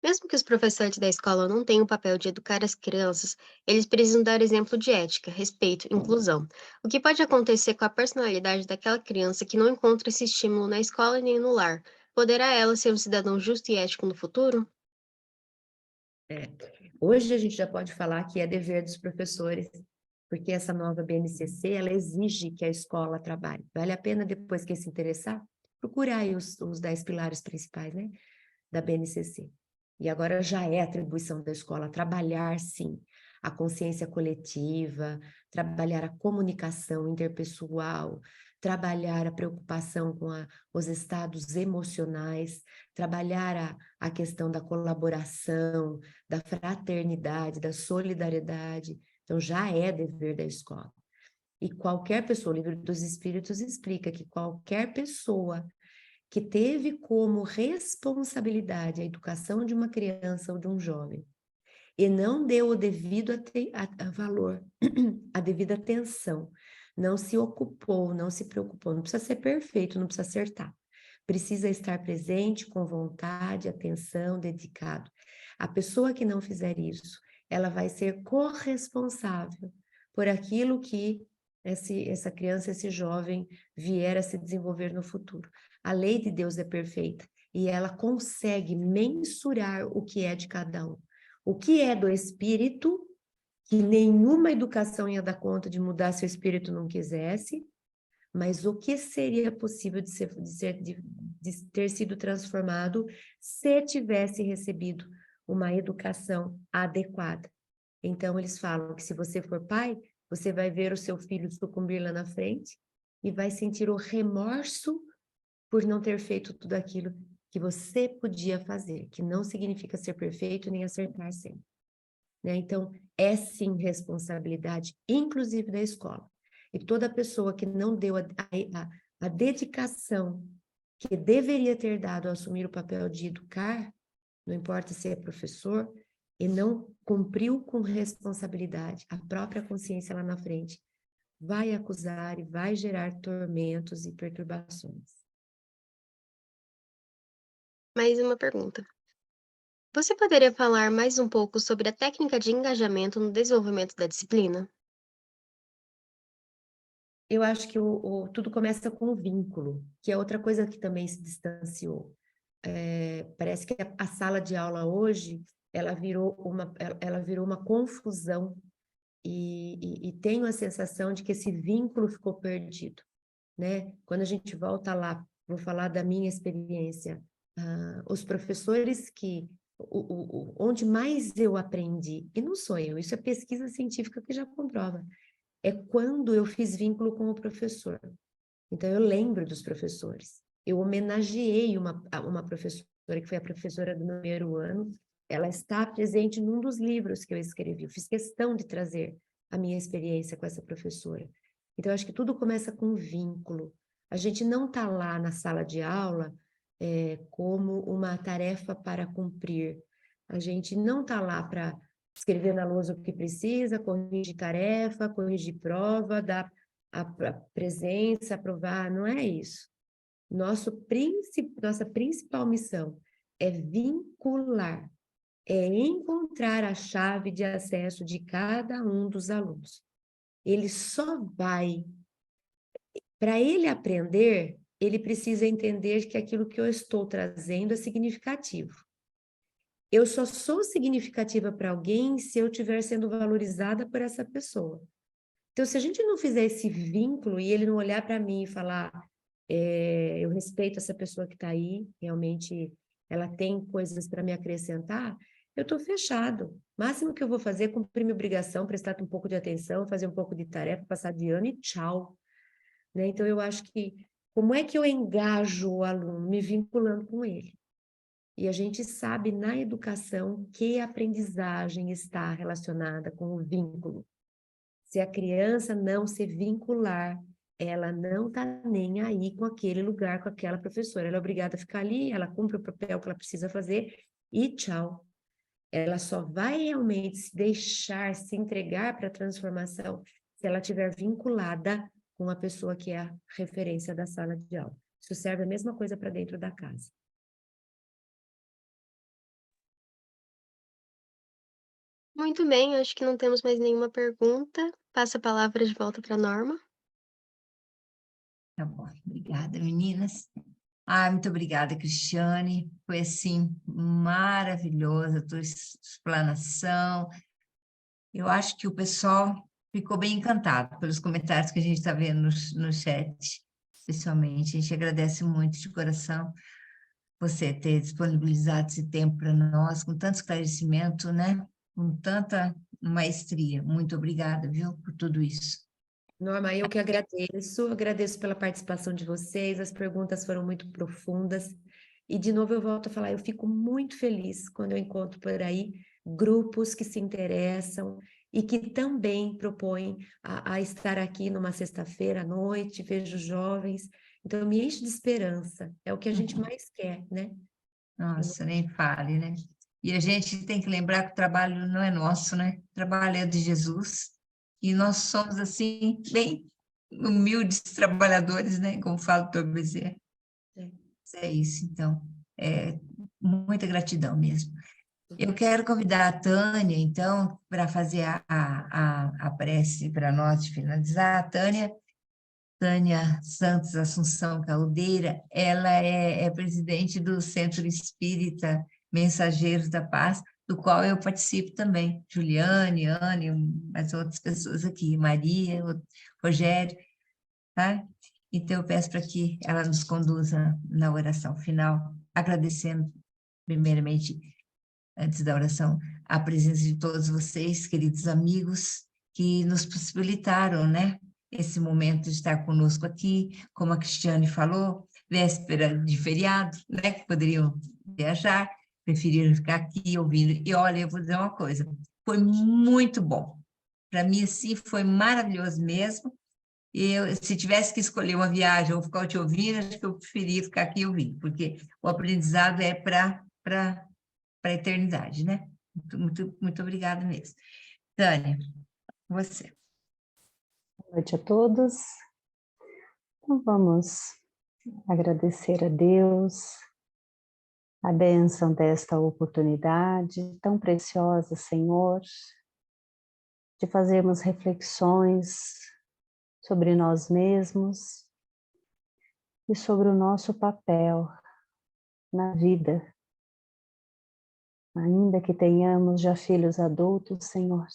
Speaker 3: Mesmo que os professores da escola não tenham o papel de educar as crianças, eles precisam dar exemplo de ética, respeito, inclusão. O que pode acontecer com a personalidade daquela criança que não encontra esse estímulo na escola nem no lar? Poderá ela ser um cidadão justo e ético no futuro?
Speaker 4: Hoje a gente já pode falar que é dever dos professores, porque essa nova BNCC, ela exige que a escola trabalhe. Vale a pena, depois que se interessar, procurar aí os 10 pilares principais, né, da BNCC. E agora já é atribuição da escola trabalhar, sim, a consciência coletiva, trabalhar a comunicação interpessoal, trabalhar a preocupação com os estados emocionais, trabalhar a questão da colaboração, da fraternidade, da solidariedade. Então, já é dever da escola. E qualquer pessoa, o Livro dos Espíritos explica que qualquer pessoa que teve como responsabilidade a educação de uma criança ou de um jovem e não deu o devido a valor, a devida atenção, não se ocupou, não se preocupou, não precisa ser perfeito, não precisa acertar, precisa estar presente, com vontade, atenção, dedicado. A pessoa que não fizer isso, ela vai ser corresponsável por aquilo que essa criança, esse jovem vier a se desenvolver no futuro. A lei de Deus é perfeita e ela consegue mensurar o que é de cada um. O que é do espírito, que nenhuma educação ia dar conta de mudar se o espírito não quisesse, mas o que seria possível de ter sido transformado se tivesse recebido uma educação adequada. Então, eles falam que se você for pai, você vai ver o seu filho sucumbir lá na frente e vai sentir o remorso por não ter feito tudo aquilo que você podia fazer, que não significa ser perfeito nem acertar sempre. Né? Então, é sim responsabilidade, inclusive da escola. E toda pessoa que não deu a dedicação que deveria ter dado ao assumir o papel de educar, não importa se é professor, e não cumpriu com responsabilidade a própria consciência lá na frente, vai acusar e vai gerar tormentos e perturbações.
Speaker 3: Mais uma pergunta. Você poderia falar mais um pouco sobre a técnica de engajamento no desenvolvimento da disciplina?
Speaker 4: Eu acho que tudo começa com o vínculo, que é outra coisa que também se distanciou. Parece que a sala de aula hoje, ela virou uma confusão e tenho a sensação de que esse vínculo ficou perdido, né? Quando a gente volta lá, vou falar da minha experiência, os professores onde mais eu aprendi, e não sou eu, isso é pesquisa científica que já comprova, é quando eu fiz vínculo com o professor. Então, eu lembro dos professores. Eu homenageei uma professora, que foi a professora do meu primeiro ano. Ela está presente num dos livros que eu escrevi. Eu fiz questão de trazer a minha experiência com essa professora. Então, eu acho que tudo começa com vínculo. A gente não está lá na sala de aula como uma tarefa para cumprir. A gente não está lá para escrever na lousa o que precisa, corrigir tarefa, corrigir prova, dar a presença, aprovar, não é isso. Nossa principal missão é vincular, é encontrar a chave de acesso de cada um dos alunos. Ele só vai, para ele aprender, ele precisa entender que aquilo que eu estou trazendo é significativo. Eu só sou significativa para alguém se eu estiver sendo valorizada por essa pessoa. Então, se a gente não fizer esse vínculo e ele não olhar para mim e falar, eu respeito essa pessoa que está aí, realmente ela tem coisas para me acrescentar, eu estou fechado. O máximo que eu vou fazer é cumprir minha obrigação, prestar um pouco de atenção, fazer um pouco de tarefa, passar de ano e tchau. Né? Então, eu acho que, como é que eu engajo o aluno? Me vinculando com ele. E a gente sabe na educação que a aprendizagem está relacionada com o vínculo. Se a criança não se vincular, ela não está nem aí com aquele lugar, com aquela professora. Ela é obrigada a ficar ali, ela cumpre o papel que ela precisa fazer e tchau. Ela só vai realmente se deixar, se entregar para a transformação se ela estiver vinculada com a pessoa que é a referência da sala de aula. Isso serve a mesma coisa para dentro da casa.
Speaker 3: Muito bem, acho que não temos mais nenhuma pergunta. Passo a palavra de volta para a Norma.
Speaker 1: Tá bom, obrigada, meninas. Muito obrigada, Cristiane. Foi, assim, maravilhosa a tua explanação. Eu acho que o pessoal ficou bem encantado pelos comentários que a gente está vendo no chat, especialmente. A gente agradece muito de coração você ter disponibilizado esse tempo para nós, com tanto esclarecimento, né? Com tanta maestria. Muito obrigada, viu, por tudo isso.
Speaker 4: Norma, eu que agradeço pela participação de vocês, as perguntas foram muito profundas, e de novo eu volto a falar, eu fico muito feliz quando eu encontro por aí grupos que se interessam e que também propõem a estar aqui numa sexta-feira à noite, vejo jovens, então me enche de esperança, é o que a gente mais quer, né?
Speaker 1: Nossa, nem fale, né? E a gente tem que lembrar que o trabalho não é nosso, né? O trabalho é de Jesus. E nós somos, assim, bem humildes trabalhadores, né? Como fala o Dr. Bezerra. É isso, então. Muita gratidão mesmo. Eu quero convidar a Tânia, então, para fazer a prece para nós de finalizar. A Tânia Santos Assunção Caldeira, ela é presidente do Centro Espírita Mensageiros da Paz, do qual eu participo também. Juliane, Anne, mais outras pessoas aqui, Maria, Rogério, tá? Então, eu peço para que ela nos conduza na oração final, agradecendo, primeiramente, antes da oração, a presença de todos vocês, queridos amigos, que nos possibilitaram, né, esse momento de estar conosco aqui, como a Cristiane falou, véspera de feriado, né, que poderiam viajar, preferiram ficar aqui ouvindo. E olha, eu vou dizer uma coisa, foi muito bom. Para mim, assim, foi maravilhoso mesmo. Se tivesse que escolher uma viagem ou ficar te ouvindo, acho que eu preferia ficar aqui ouvindo, porque o aprendizado é para a eternidade, né? Muito obrigada mesmo. Tânia, você.
Speaker 2: Boa noite a todos. Então, vamos agradecer a Deus a bênção desta oportunidade tão preciosa, Senhor, de fazermos reflexões sobre nós mesmos e sobre o nosso papel na vida. Ainda que tenhamos já filhos adultos, Senhor,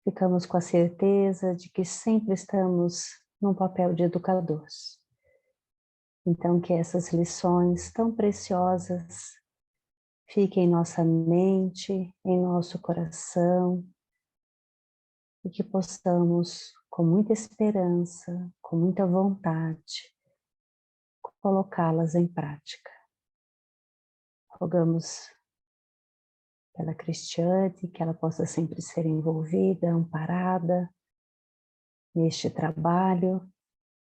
Speaker 2: ficamos com a certeza de que sempre estamos num papel de educadores. Então, que essas lições tão preciosas fiquem em nossa mente, em nosso coração, e que possamos, com muita esperança, com muita vontade, colocá-las em prática. Rogamos pela Cristiane, que ela possa sempre ser envolvida, amparada neste trabalho,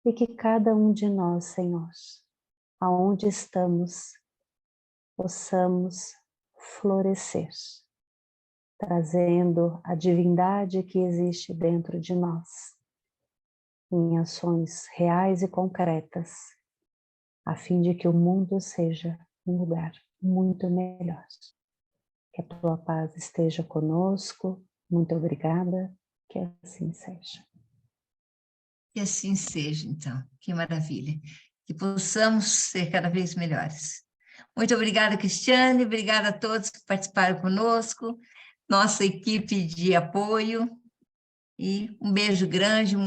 Speaker 2: e que cada um de nós, Senhor, aonde estamos, possamos florescer, trazendo a divindade que existe dentro de nós, em ações reais e concretas, a fim de que o mundo seja um lugar muito melhor. Que a tua paz esteja conosco. Muito obrigada, que assim seja.
Speaker 1: Que assim seja, então. Que maravilha. Que possamos ser cada vez melhores. Muito obrigada, Cristiane. Obrigada a todos que participaram conosco. Nossa equipe de apoio. E um beijo grande,